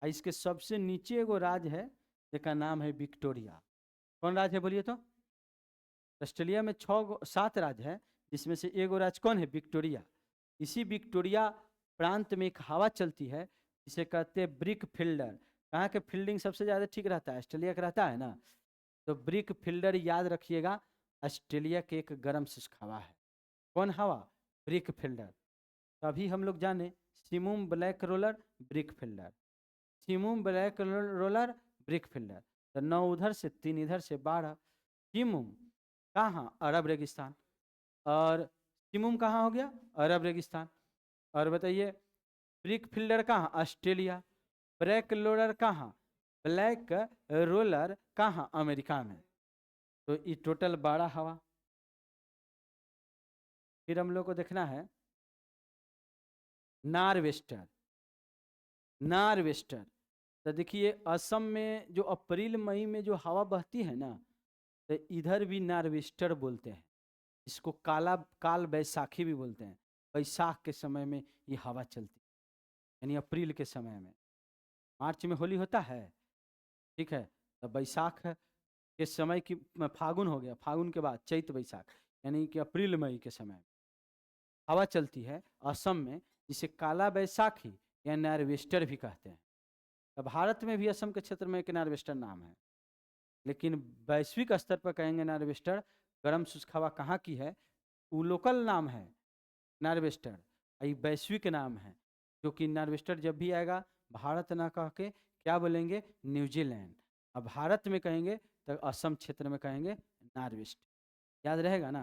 और इसके सबसे नीचे एगो राज्य है जिसका नाम है विक्टोरिया। कौन राज्य है बोलिए तो? ऑस्ट्रेलिया में 7 राज्य है, जिसमें से एगो राज्य कौन है? विक्टोरिया। इसी विक्टोरिया प्रांत में एक हवा चलती है जिसे कहते हैं ब्रिक फिल्डर। कहाँ के फील्डिंग सबसे ज़्यादा ठीक रहता है? ऑस्ट्रेलिया का रहता है ना। तो ब्रिक फिल्डर याद रखिएगा, ऑस्ट्रेलिया के एक गर्म शुष्क हवा है। कौन हवा? Brickfielder. अभी हम लोग जाने simoom black roller brickfielder, simoom black roller brickfielder. तो 9 उधर से 3 इधर से 12। सिमुम कहाँ? अरब रेगिस्तान। और सिमुम कहाँ हो गया? अरब रेगिस्तान। और बताइए ब्रिक फील्डर कहाँ? ऑस्ट्रेलिया। ब्लैक रोलर कहाँ? ब्लैक रोलर कहाँ? अमेरिका में। तो ये टोटल 12 हवा। फिर हम लोग को देखना है नार्वेस्टर। नार्वेस्टर तो देखिए असम में जो अप्रैल मई में जो हवा बहती है ना, तो इधर भी नार्वेस्टर बोलते हैं। इसको काल बैसाखी भी बोलते हैं। बैसाख के समय में ये हवा चलती है, यानी अप्रैल के समय में। मार्च में होली होता है, ठीक है, तो बैसाख के समय की फागुन हो गया, फागुन के बाद चैत बैसाख, यानी कि अप्रैल मई के समय हवा चलती है असम में, जिसे काला बैसाखी या नार्वेस्टर भी कहते हैं। तो भारत में भी असम के क्षेत्र में एक नार्वेस्टर नाम है, लेकिन वैश्विक स्तर पर कहेंगे नार्वेस्टर गर्म शुष्क हवा कहाँ की है, वो लोकल नाम है नार्वेस्टर, ये वैश्विक नाम है। जो कि नार्वेस्टर जब भी आएगा भारत ना कह के क्या बोलेंगे? न्यूजीलैंड। अब भारत में कहेंगे तो असम क्षेत्र में कहेंगे नार्वेस्टर। याद रहेगा ना?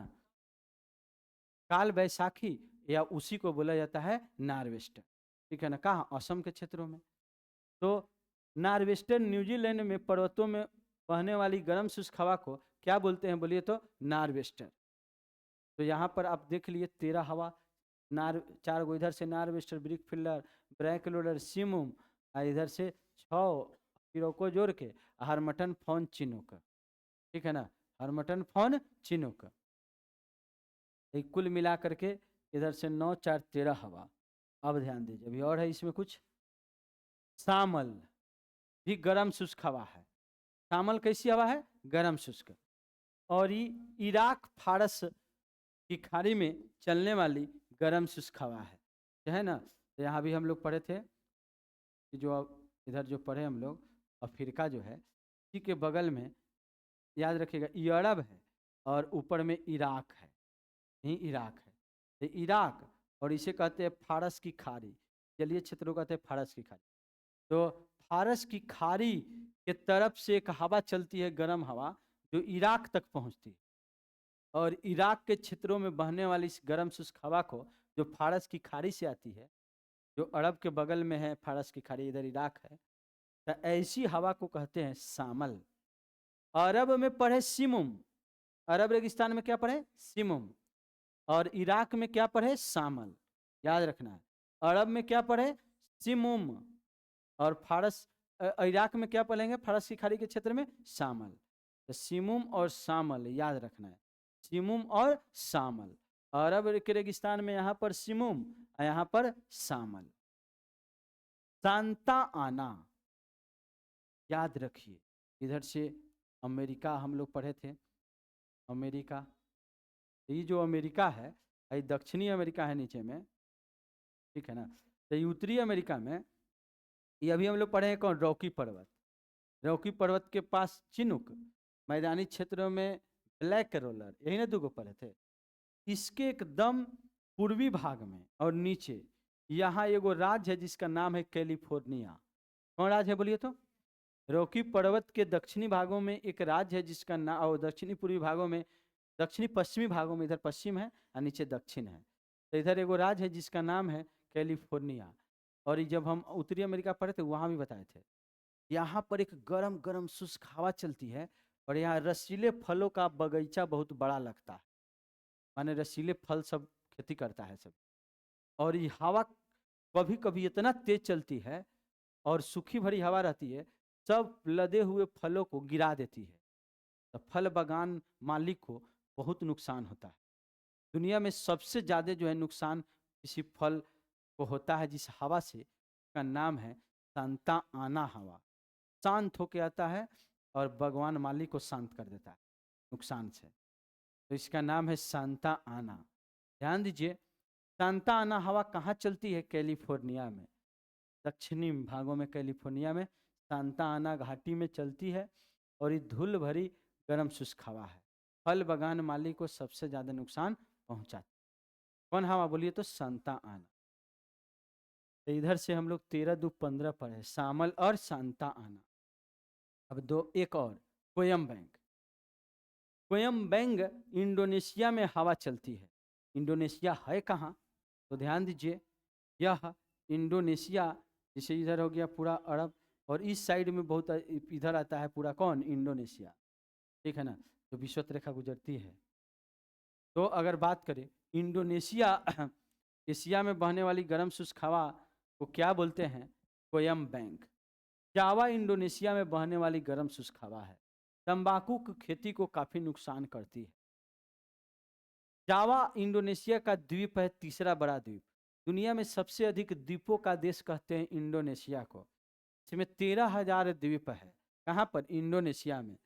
काल बैसाखी या उसी को बोला जाता है नार्वेस्टर, ठीक है ना? कहाँ? असम के क्षेत्रों में। तो नार्वेस्टर न्यूजीलैंड में पर्वतों में बहने वाली गर्म शुष्क हवा को क्या बोलते हैं? बोलिए तो नार्वेस्टर। तो यहाँ पर आप देख लिए 13 हवा, 4 गो इधर से nor'wester, brick fielder, brake loader, सिमुम, और इधर से 6 फिर को जोड़ के हरमटन फोन चिनुक, ठीक है ना? हरमटन फोन चिनुक, कुल मिला करके इधर से 9 4 13 हवा। अब ध्यान दीजिए, अभी और है इसमें कुछ। शामल भी गर्म शुष्क हवा है। शामल कैसी हवा है? गर्म शुष्क। और ये इराक फारस की खाड़ी में चलने वाली गर्म शुष्क हवा है ना? तो यहाँ भी हम लोग पढ़े थे कि जो इधर जो पढ़े हम लोग, अफ्रीका जो है इसी के बगल में, याद रखिएगा, यूरोप है और ऊपर में इराक है, यही इराक है। तो इराक, और इसे कहते हैं फारस की खाड़ी, जलीय क्षेत्रों कहते हैं फारस की खाड़ी। तो फारस की खाड़ी के तरफ से एक हवा चलती है, गर्म हवा, जो इराक तक पहुंचती है। और इराक के क्षेत्रों में बहने वाली इस गर्म शुष्क हवा को, जो फारस की खाड़ी से आती है, जो अरब के बगल में है फारस की खाड़ी, इधर इराक है, तो ऐसी हवा को कहते हैं शामल। अरब में पढ़े सिमुम, अरब रेगिस्तान में क्या पढ़े? सिमुम। और इराक में क्या पढ़े? शामल। याद रखना है। अरब में क्या पढ़े? सिमुम। और फारस इराक में क्या पढ़ेंगे? फारस की खाड़ी के क्षेत्र में शामल। तो सिमुम और शामल याद रखना है, सिमुम और शामल। अरब के रेगिस्तान में यहाँ पर सिमुम, यहाँ पर शामल। सांता आना, याद रखिए, इधर से अमेरिका हम लोग पढ़े थे, अमेरिका, ये जो अमेरिका है, ये दक्षिणी अमेरिका है नीचे में, ठीक है ना? तो ये उत्तरी अमेरिका में, ये अभी हम लोग पढ़े हैं कौन? रॉकी पर्वत। रॉकी पर्वत के पास चिनुक, मैदानी क्षेत्रों में ब्लैक रोलर, यही ना 2 गो पढ़े थे। इसके एकदम पूर्वी भाग में और नीचे यहाँ एगो राज्य है जिसका नाम है कैलिफोर्निया। कौन राज्य है बोलिए तो? रॉकी पर्वत के दक्षिणी भागों में एक राज्य है जिसका नाम, और दक्षिणी पूर्वी भागों में, दक्षिणी पश्चिमी भागों में, इधर पश्चिम है और नीचे दक्षिण है। तो इधर एगो राज्य है जिसका नाम है कैलिफोर्निया। और ये जब हम उत्तरी अमेरिका पढ़े थे वहाँ भी बताए थे। यहाँ पर एक गरम गरम शुष्क हवा चलती है, और यहाँ रसीले फलों का बगीचा बहुत बड़ा लगता है, माने रसीले फल सब खेती करता है सब। और ये हवा कभी कभी इतना तेज चलती है और सूखी भरी हवा रहती है, सब लदे हुए फलों को गिरा देती है। तो फल बागान मालिक को बहुत नुकसान होता है। दुनिया में सबसे ज़्यादा जो है नुकसान किसी फल को होता है जिस हवा से, का नाम है सांता आना हवा। शांत होके आता है और बागवान मालिक को शांत कर देता है नुकसान से। तो इसका नाम है सांता आना। ध्यान दीजिए, सांता आना हवा कहाँ चलती है? कैलिफोर्निया में, दक्षिणी भागों में कैलिफोर्निया में सांता आना घाटी में चलती है। और ये धूल भरी गर्म शुष्क हवा है। फल बगान माली को सबसे ज्यादा नुकसान पहुंचाती। कौन हवा बोलिए तो सांता आना। तो इधर से हम लोग 13 दू 15 पढ़े, शामल और सांता आना। अब एक और कोयम्बैंग। कोयम्बैंग इंडोनेशिया में हवा चलती है। इंडोनेशिया है कहाँ? तो ध्यान दीजिए, यह इंडोनेशिया, जैसे इधर हो गया पूरा अरब, और इस साइड में बहुत इधर आता है पूरा कौन? इंडोनेशिया, ठीक है ना, तो विषुवत रेखा गुजरती है। तो अगर बात करें इंडोनेशिया एशिया में बहने वाली गर्म शुष्क हवा को क्या बोलते हैं? कोयम्बैंग। जावा इंडोनेशिया में बहने वाली गर्म शुष्क हवा है, तंबाकू की खेती को काफी नुकसान करती है। जावा इंडोनेशिया का द्वीप है, तीसरा बड़ा द्वीप। दुनिया में सबसे अधिक द्वीपों का देश कहते हैं इंडोनेशिया को। इसमें 13,000 द्वीप है। कहाँ पर? इंडोनेशिया में।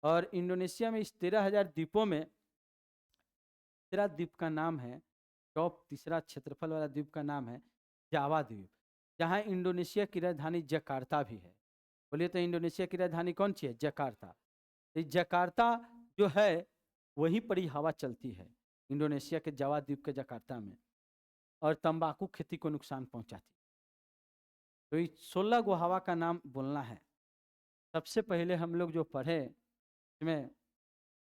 और इंडोनेशिया में इस 13,000 द्वीपों में तीसरा द्वीप का नाम है, टॉप तीसरा क्षेत्रफल वाला द्वीप का नाम है जावा द्वीप, जहाँ इंडोनेशिया की राजधानी जकार्ता भी है। बोलिए तो इंडोनेशिया की राजधानी कौन सी है? जकार्ता। तो जकार्ता जो है वहीं पर ही हवा चलती है, इंडोनेशिया के जावा द्वीप के जकार्ता में, और तंबाकू खेती को नुकसान पहुंचाती। तो ये 16 गो हवा का नाम बोलना है। सबसे पहले हम लोग जो पढ़े इसमें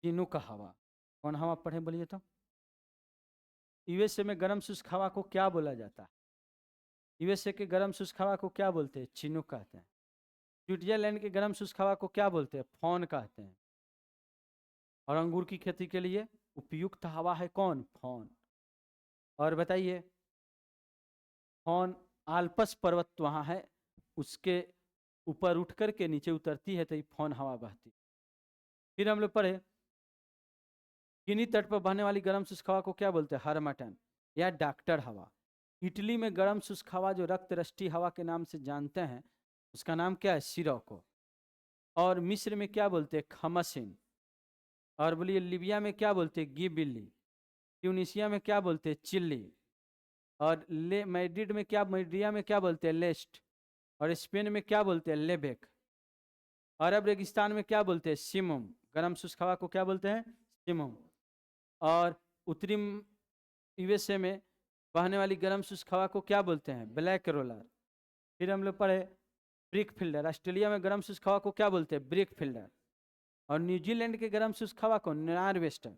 चिनूक हवा। कौन हवा पढ़े बोलिए तो? यूएसए में गर्म शुष्क हवा को क्या बोला जाता है? यूएसए के गर्म शुष्क हवा को क्या बोलते हैं? चिनूक कहते हैं। स्विट्जरलैंड के गर्म शुष्क हवा को क्या बोलते हैं? फॉन कहते हैं। और अंगूर की खेती के लिए उपयुक्त हवा है कौन? फॉन। और बताइए, फॉन आल्पस पर्वत वहाँ है, उसके ऊपर उठ कर के नीचे उतरती है तो ये फॉन हवा बहती। फिर हम लोग पढ़े गिनी तट पर बहने वाली गर्म शुष्क हवा को क्या बोलते हैं? हरमटन या डॉक्टर हवा। इटली में गर्म शुष्क हवा जो रक्त रष्टि हवा के नाम से जानते हैं उसका नाम क्या है? सिरोको। और मिस्र में क्या बोलते हैं? खमसिन। और बोलिए लीबिया में क्या बोलते हैं? गिबिली। ट्यूनिशिया में क्या बोलते हैं? चिल्ली। और मैड्रिड में क्या, मैड्रिया में क्या बोलते हैं? लेस्ट। और स्पेन में क्या बोलते हैं? लेबेक। अरब रेगिस्तान में क्या बोलते हैं? सिमुम। गर्म शुष्क हवा को क्या बोलते हैं? सिमुम। और उत्तरी यूएसए में बहने वाली गर्म शुष्क हवा को क्या बोलते हैं? Black roller. फिर हम लोग पढ़े ब्रिक फिल्डर। ऑस्ट्रेलिया में गर्म शुष्क हवा को क्या बोलते हैं? Brick fielder. और न्यूजीलैंड के गर्म शुष्क हवा को नॉरवेस्टर।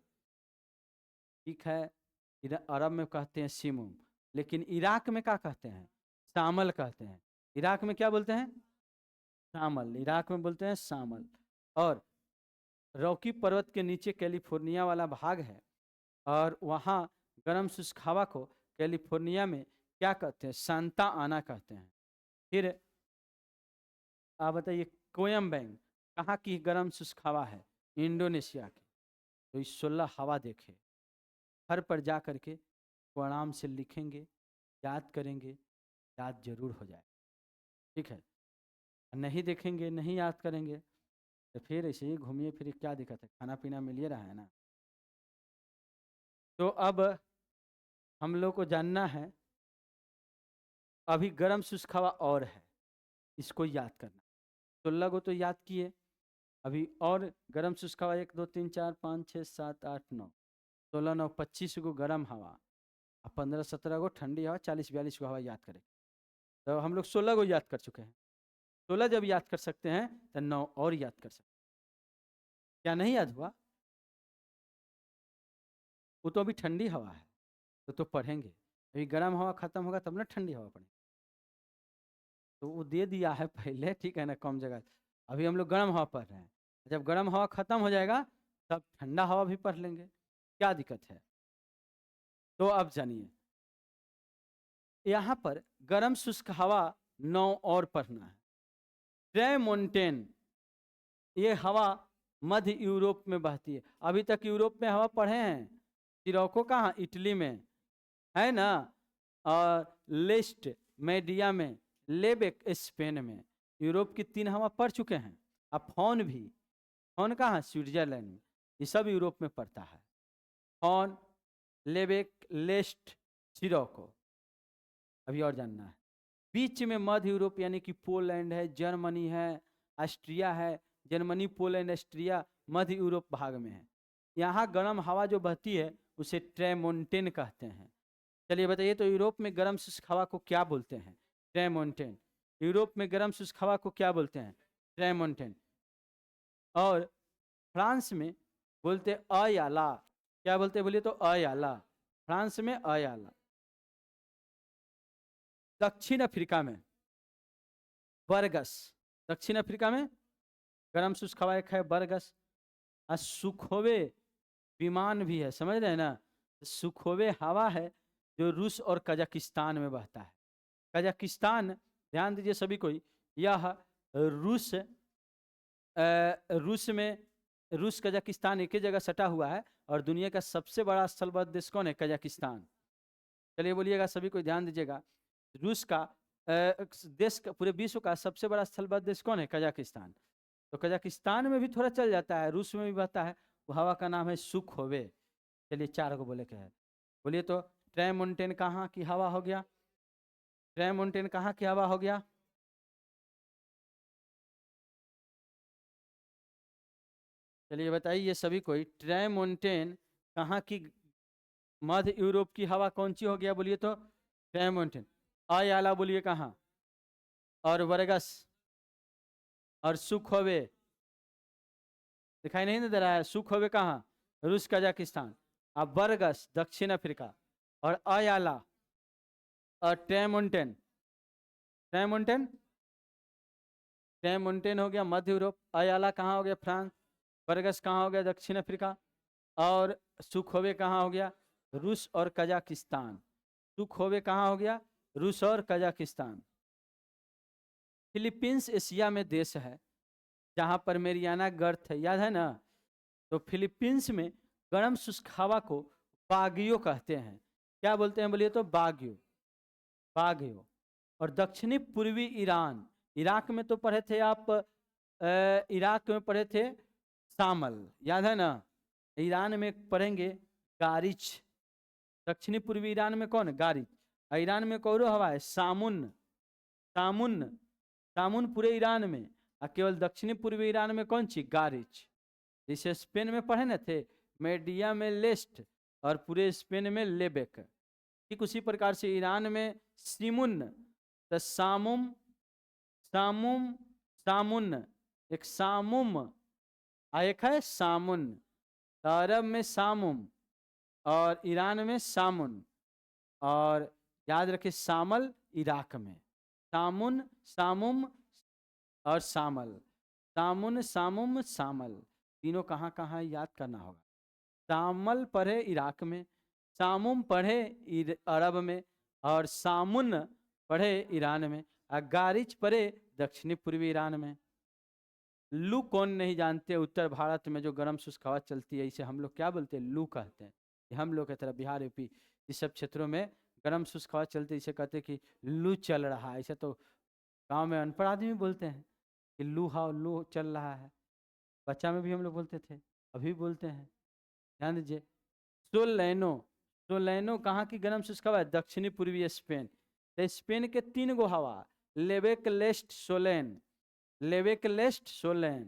ठीक है, अरब में कहते हैं सिमुम, लेकिन इराक में क्या कहते हैं? शामल कहते हैं। इराक में क्या बोलते हैं? शामल। इराक में बोलते हैं शामल। और रॉकी पर्वत के नीचे कैलिफोर्निया वाला भाग है, और वहाँ गर्म शुष्क हवा को कैलिफोर्निया में क्या कहते हैं? सांता आना कहते हैं। फिर आप बताइए कोयम्बैंग कहाँ की गर्म शुष्क हवा है? इंडोनेशिया की। तो इस 16 हवा देखे, हर पर जा करके को आराम से लिखेंगे, याद करेंगे, याद जरूर हो जाए। ठीक है, नहीं देखेंगे, नहीं याद करेंगे तो फिर ऐसे ही घूमिए फिर क्या दिक्कत है? खाना पीना मिल ही रहा है ना। तो अब हम लोग को जानना है, अभी गर्म शुष्क हवा और है, इसको याद करना। 16 को तो याद किए, अभी और गर्म शुष्क हवा 1 2 3 4 5 6 7 8 9, 16 9 25 को गर्म हवा, 15 17 को ठंडी हवा, 40 42 को हवा याद करें। तो हम लोग 16 को याद कर चुके हैं। 16 जब याद कर सकते हैं तो 9 और याद कर सकते हैं। क्या नहीं याद हुआ? वो तो अभी ठंडी हवा है, तो पढ़ेंगे। अभी गर्म हवा खत्म होगा तब ना ठंडी हवा पढ़ेंगे। तो वो दे दिया है पहले, ठीक है ना, कम जगह। अभी हम लोग गर्म हवा पढ़ रहे हैं, जब गर्म हवा खत्म हो जाएगा तब ठंडा हवा भी पढ़ लेंगे, क्या दिक्कत है? तो अब जानिए, यहाँ पर गर्म शुष्क हवा 9 और पढ़ना है। ट्रेमोंटेन, ये हवा मध्य यूरोप में बहती है। अभी तक यूरोप में हवा पढ़े हैं? सिरोको कहाँ? इटली में है ना, और लेस्ट मेडिया में, लेबेक स्पेन में। यूरोप की 3 हवा पढ़ चुके हैं। अब फॉन भी, फॉन कहाँ? स्विट्जरलैंड में। ये सब यूरोप में पड़ता है। फॉन, लेबेक, लेस्ट, सिरोको। अभी और जानना है, बीच में मध्य यूरोप यानी कि पोलैंड है, जर्मनी है, ऑस्ट्रिया है। जर्मनी, पोलैंड, ऑस्ट्रिया मध्य यूरोप भाग में है। यहाँ गर्म हवा जो बहती है उसे ट्रेमोंटेन कहते हैं। चलिए बताइए, तो यूरोप में गर्म शुष्क हवा को क्या बोलते हैं? ट्रेमोंटेन। यूरोप में गर्म शुष्क हवा को क्या बोलते हैं? ट्रेमोंटेन। और फ्रांस में बोलते अयाला। क्या बोलते हैं बोलिए तो? अयाला। फ्रांस में अयाला। दक्षिण अफ्रीका में बरगस। दक्षिण अफ्रीका में गर्म शुष्क हवा एक है बरगस। और सुखोवे विमान भी है, समझ रहे हैं ना? सुखोवे हवा है जो रूस और कजाकिस्तान में बहता है। कजाकिस्तान, ध्यान दीजिए सभी कोई, यह रूस रूस में, रूस कजाकिस्तान एक ही जगह सटा हुआ है। और दुनिया का सबसे बड़ा स्थलबद्ध देश कौन है? कजाकिस्तान। चलिए बोलिएगा सभी कोई, ध्यान दीजिएगा। रूस का देश का, पूरे विश्व का सबसे बड़ा स्थलबद्ध देश कौन है? कजाकिस्तान। तो कजाकिस्तान में भी थोड़ा चल जाता है, रूस में भी बहता है। वो हवा का नाम है सुखोवे। चलिए 4 को बोले क्या है? बोलिए तो ट्रेमोंटेन कहाँ की हवा हो गया? ट्रेमोंटेन कहाँ की हवा हो गया? चलिए बताइए सभी कोई, ट्रेमोंटेन कहाँ की? मध्य यूरोप की हवा कौन सी हो गया बोलिए तो? ट्रेमोंटेन। अयाला बोलिए कहाँ? और बरगस और सुखोवे। दिखाई नहीं दे रहा है? सुखोवे कहाँ? रूस कजाकिस्तान। अब बरगस दक्षिण अफ्रीका। और अयाला और ट्रेमोंटेन। ट्रेमोंटेन, ट्रेमोंटेन हो गया मध्य यूरोप। अयाला कहाँ हो गया? फ्रांस। बरगस कहाँ हो गया? दक्षिण अफ्रीका। और सुखोवे कहाँ हो गया? रूस और कजाकिस्तान। सुखोवे कहाँ हो गया? रूस और कजाकिस्तान। फिलीपींस एशिया में देश है जहां पर मेरियाना गर्त है, याद है ना? तो फिलीपींस में गर्म शुष्क हवा को बागियो कहते हैं। क्या बोलते हैं बोलिए तो? बागियो। बागियो। और दक्षिणी पूर्वी ईरान, इराक में तो पढ़े थे आप, इराक में पढ़े थे सामल, याद है ना? ईरान में पढ़ेंगे गारिच। दक्षिणी पूर्वी ईरान में कौन? गारिच। ईरान में कौरो हवा है सामुन। सामुन, सामुन पूरे ईरान में। और केवल दक्षिणी पूर्वी ईरान में कौन सी? गारिच। जिसे स्पेन में पढ़े न थे, मेडिया में लेस्ट और पूरे स्पेन में लेबेक। ठीक उसी प्रकार से ईरान में सीमुन, तो सामुम, सामुम, सामुन, एक सामुम एक है सामुन। तो अरब में सामुम और ईरान में सामुन। और याद रखिए सामल इराक में। सामुन, सामुम और सामल। सामुन, सामुम, सामल, तीनों कहाँ कहाँ याद करना होगा। सामल पढ़े इराक में, सामुम पढ़े अरब में, और सामुन पढ़े ईरान में, और गारिच पढ़े दक्षिणी पूर्वी ईरान में। लू कौन नहीं जानते? उत्तर भारत में जो गर्म शुष्क हवा चलती है, इसे हम लोग क्या बोलते हैं? लू कहते हैं। हम लोग की तरफ बिहार यूपी इस सब क्षेत्रों में गर्म शुष्क हवा चलती है, इसे कहते हैं कि लू चल रहा है। ऐसे तो गांव में अनपढ़ आदमी बोलते हैं कि लू हा, लू चल रहा है। बच्चा में भी हम लोग बोलते थे, अभी बोलते हैं। ध्यान दीजिए। सोलैनो, सोलैनो कहाँ की गर्म शुष्क हवा है? दक्षिणी पूर्वी स्पेन। तो स्पेन के 3 गो हवा, लेबेक, लेस्ट, सोलैन। लेबेक, लेस्ट, सोलैन,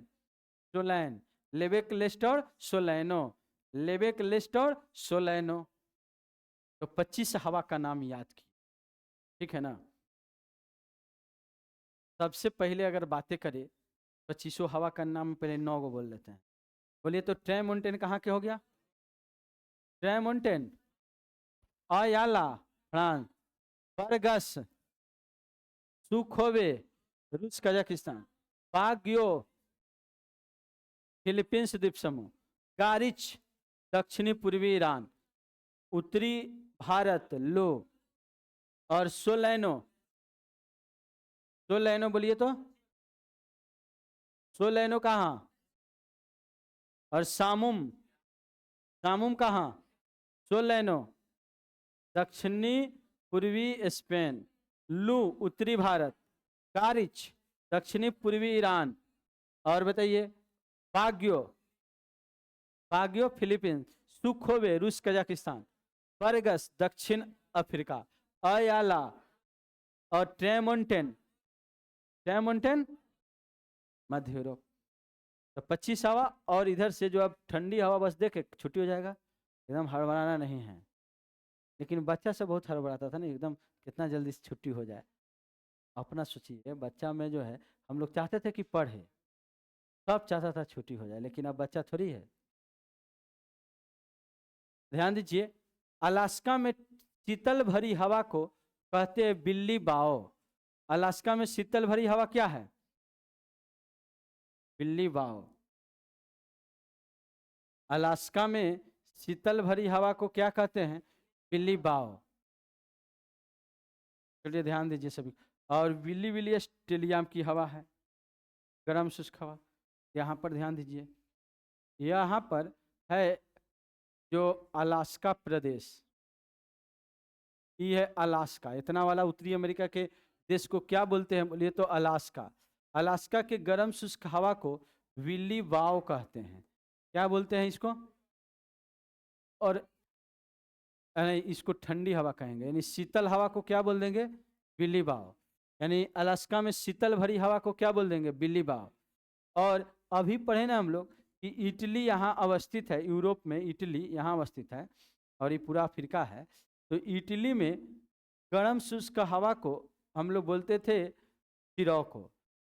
सोलैन, लेबेक, लेस्ट और सोलैनो। लेबेक, लेस्ट और सोलैनो। तो 25 हवा का नाम याद की, ठीक है ना? सबसे पहले अगर बातें करें 25 हवा का नाम, पहले 9 को बोल लेते हैं। बोलिए तो ट्रेमोंटेन कहाँ के हो गया? ट्रेमोंटेन अयाला फ्रांस, बरगस सुखोवे रूस कजाकिस्तान, बाग्यो फिलीपींस द्वीप समूह, गारिच दक्षिणी पूर्वी ईरान, उत्तरी भारत लो, और सोलैनो। सोलैनो बोलिए तो? सोलैनो कहाँ? और सामुम, सामुम कहाँ? सोलैनो दक्षिणी पूर्वी स्पेन, लू उत्तरी भारत, गारिच दक्षिणी पूर्वी ईरान, और बताइए बाग्यो, बाग्यो फिलीपींस, सुखोवे रूस कजाकिस्तान, बरगस दक्षिण अफ्रीका, अयाला और ट्रेमोंटेन, ट्रेमोंटेन मध्य यूरोप। तो 25 हवा, और इधर से जो अब ठंडी हवा बस देखे छुट्टी हो जाएगा, एकदम हड़बड़ाना नहीं है। लेकिन बच्चा सब बहुत हड़बड़ाता था ना, एकदम कितना जल्दी से छुट्टी हो जाए। अपना सोचिए, बच्चा में जो है हम लोग चाहते थे कि पढ़े, सब चाहता था छुट्टी हो जाए, लेकिन अब बच्चा थोड़ी है। ध्यान दीजिए, अलास्का में शीतल भरी हवा को कहते हैं बिल्ली बाओ। अलास्का में शीतल भरी हवा क्या है? बिल्ली बाओ। अलास्का में शीतल भरी हवा को क्या कहते हैं? बिल्ली बाओ। चलिए ध्यान दीजिए सभी। और विली विली ऑस्ट्रेलिया की हवा है, गर्म शुष्क हवा। यहाँ पर ध्यान दीजिए, यहाँ पर है जो अलास्का प्रदेश, ये है अलास्का। इतना वाला उत्तरी अमेरिका के देश को क्या बोलते हैं? बोलिए तो अलास्का। अलास्का के गर्म शुष्क हवा को विल्ली वाव कहते हैं। क्या बोलते हैं इसको? और नहीं, इसको ठंडी हवा कहेंगे, यानी शीतल हवा को क्या बोल देंगे? विल्ली वाव। यानी अलास्का में शीतल भरी हवा को क्या बोल देंगे? बिल्ली वाव। और अभी पढ़े ना हम लोग कि इटली यहाँ अवस्थित है, यूरोप में इटली यहाँ अवस्थित है, और ये पूरा अफ्रीका है। तो इटली में गर्म शुष्क हवा को हम लोग बोलते थे सिरोको।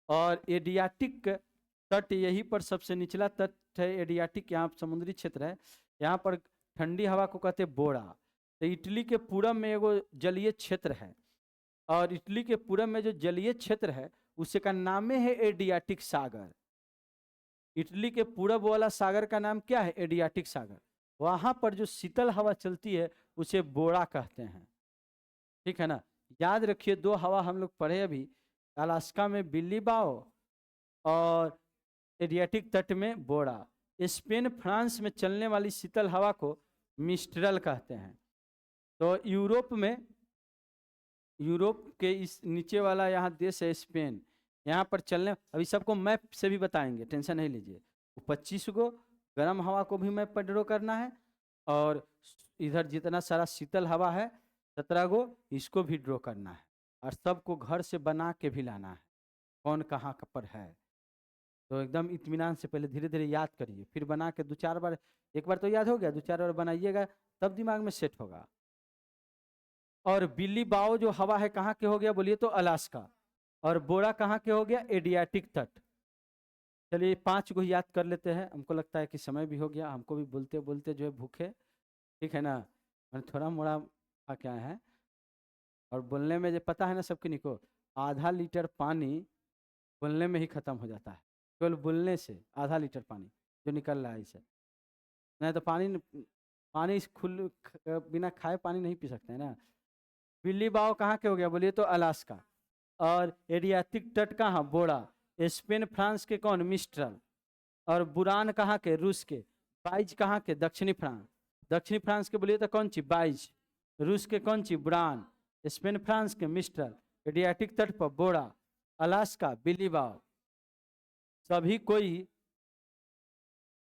और एडियाटिक तट, यहीं पर सबसे निचला तट है एडियाटिक, यहाँ समुद्री क्षेत्र है, यहाँ पर ठंडी हवा को कहते बोड़ा। तो इटली के पूरब में एगो जलीय क्षेत्र है, और इटली के पूरब में जो जलीय क्षेत्र है उसे का नाम है एडियाटिक सागर। इटली के पूरब वाला सागर का नाम क्या है? एडियाटिक सागर। वहां पर जो शीतल हवा चलती है उसे बोड़ा कहते हैं। ठीक है ना? याद रखिए, दो हवा हम लोग पढ़े अभी, अलास्का में बिल्ली बाओ और एडियाटिक तट में बोड़ा। स्पेन फ्रांस में चलने वाली शीतल हवा को मिस्ट्रल कहते हैं। तो यूरोप के इस नीचे वाला यहाँ देश है स्पेन, यहाँ पर चलने, अभी सबको मैप से भी बताएंगे, टेंशन नहीं लीजिए। 25 गो गर्म हवा को भी मैप पर ड्रॉ करना है, और इधर जितना सारा शीतल हवा है 17 गो, इसको भी ड्रॉ करना है, और सबको घर से बना के भी लाना है कौन कहाँ पर है। तो एकदम इत्मीनान से पहले धीरे धीरे याद करिए, फिर बना के 2-4 बार, एक बार तो याद हो गया, 2-4 बार बनाइएगा, तब दिमाग में सेट होगा। और बिल्ली बाओ जो हवा है कहाँ के हो गया? बोलिए तो अलास्का। और बोरा कहाँ के हो गया? एडियाटिक तट। चलिए 5 को याद कर लेते हैं, हमको लगता है कि समय भी हो गया, हमको भी बोलते बोलते जो है भूखे, ठीक है ना, मैंने थोड़ा मोड़ा खा के आए हैं। और बोलने में जो पता है ना सबकी निको, आधा लीटर पानी बोलने में ही खत्म हो जाता है, केवल बोलने से आधा लीटर पानी जो निकल रहा है इसे। नहीं तो पानी बिना खाए पानी नहीं पी सकते हैं ना। बिल्ली बाओ कहाँ के हो गया? बोलिए तो अलास्का। और एडियाटिक तट कहाँ? बोड़ा। स्पेन फ्रांस के कौन? मिस्ट्रल। और बुरान कहाँ के? रूस के। बाइज कहाँ के? दक्षिणी फ्रांस। दक्षिणी फ्रांस के बोलिए तो कौन ची? बाइज। रूस के कौन ची? बुरान। स्पेन फ्रांस के मिस्ट्रल। एडियाटिक तट पर बोड़ा। अलास्का बिल्ली बाओ। सभी कोई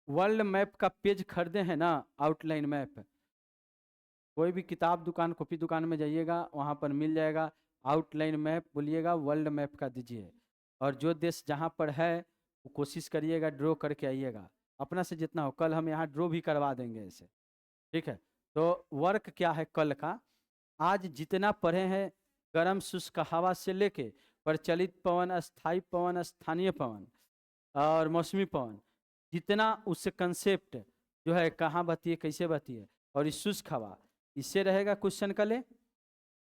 वर्ल्ड मैप का पेज खरीदे हैं ना, आउटलाइन मैप, कोई भी किताब दुकान, कॉपी दुकान में जाइएगा, वहाँ पर मिल जाएगा आउटलाइन मैप, बोलिएगा वर्ल्ड मैप का दीजिए, और जो देश जहाँ पर है वो कोशिश करिएगा ड्रॉ करके आइएगा, अपना से जितना हो। कल हम यहाँ ड्रॉ भी करवा देंगे इसे, ठीक है। तो वर्क क्या है कल का? आज जितना पढ़े हैं, गर्म शुष्क हवा से लेके प्रचलित पवन, अस्थायी पवन, स्थानीय पवन और मौसमी पवन, जितना उससे कंसेप्ट जो है, कहाँ बहती है, कैसे बहती है, और इस शुष्क हवा, इससे रहेगा क्वेश्चन का ले।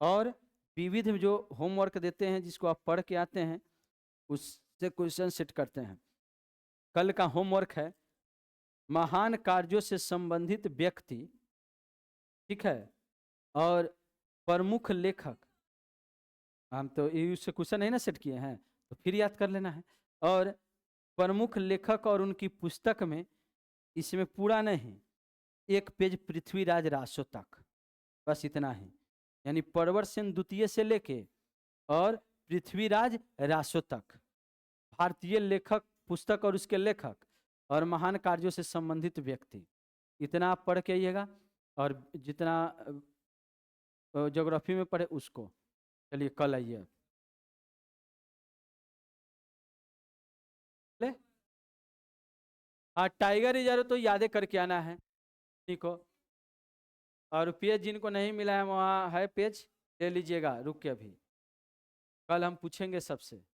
और विविध जो होमवर्क देते हैं जिसको आप पढ़ के आते हैं, उससे क्वेश्चन सेट करते हैं। कल का होमवर्क है महान कार्यों से संबंधित व्यक्ति, ठीक है, और प्रमुख लेखक, हम तो उससे क्वेश्चन नहीं ना सेट किए हैं, तो फिर याद कर लेना है। और प्रमुख लेखक और उनकी पुस्तक में, इसमें पूरा नहीं, एक पेज पृथ्वीराज रासो तक, बस इतना ही, यानी परवर सेन द्वितीय से लेके और पृथ्वीराज रासो तक, भारतीय लेखक पुस्तक और उसके लेखक और महान कार्यों से संबंधित व्यक्ति, इतना आप पढ़ के आइएगा। और जितना ज्योग्राफी में पढ़े उसको, चलिए कल आइए। ले हाँ टाइगर रिजर्व तो यादें करके आना है ठीक हो। और पेज जिनको नहीं मिला है वहाँ है पेज, ले लीजिएगा, रुक के अभी कल हम पूछेंगे सबसे।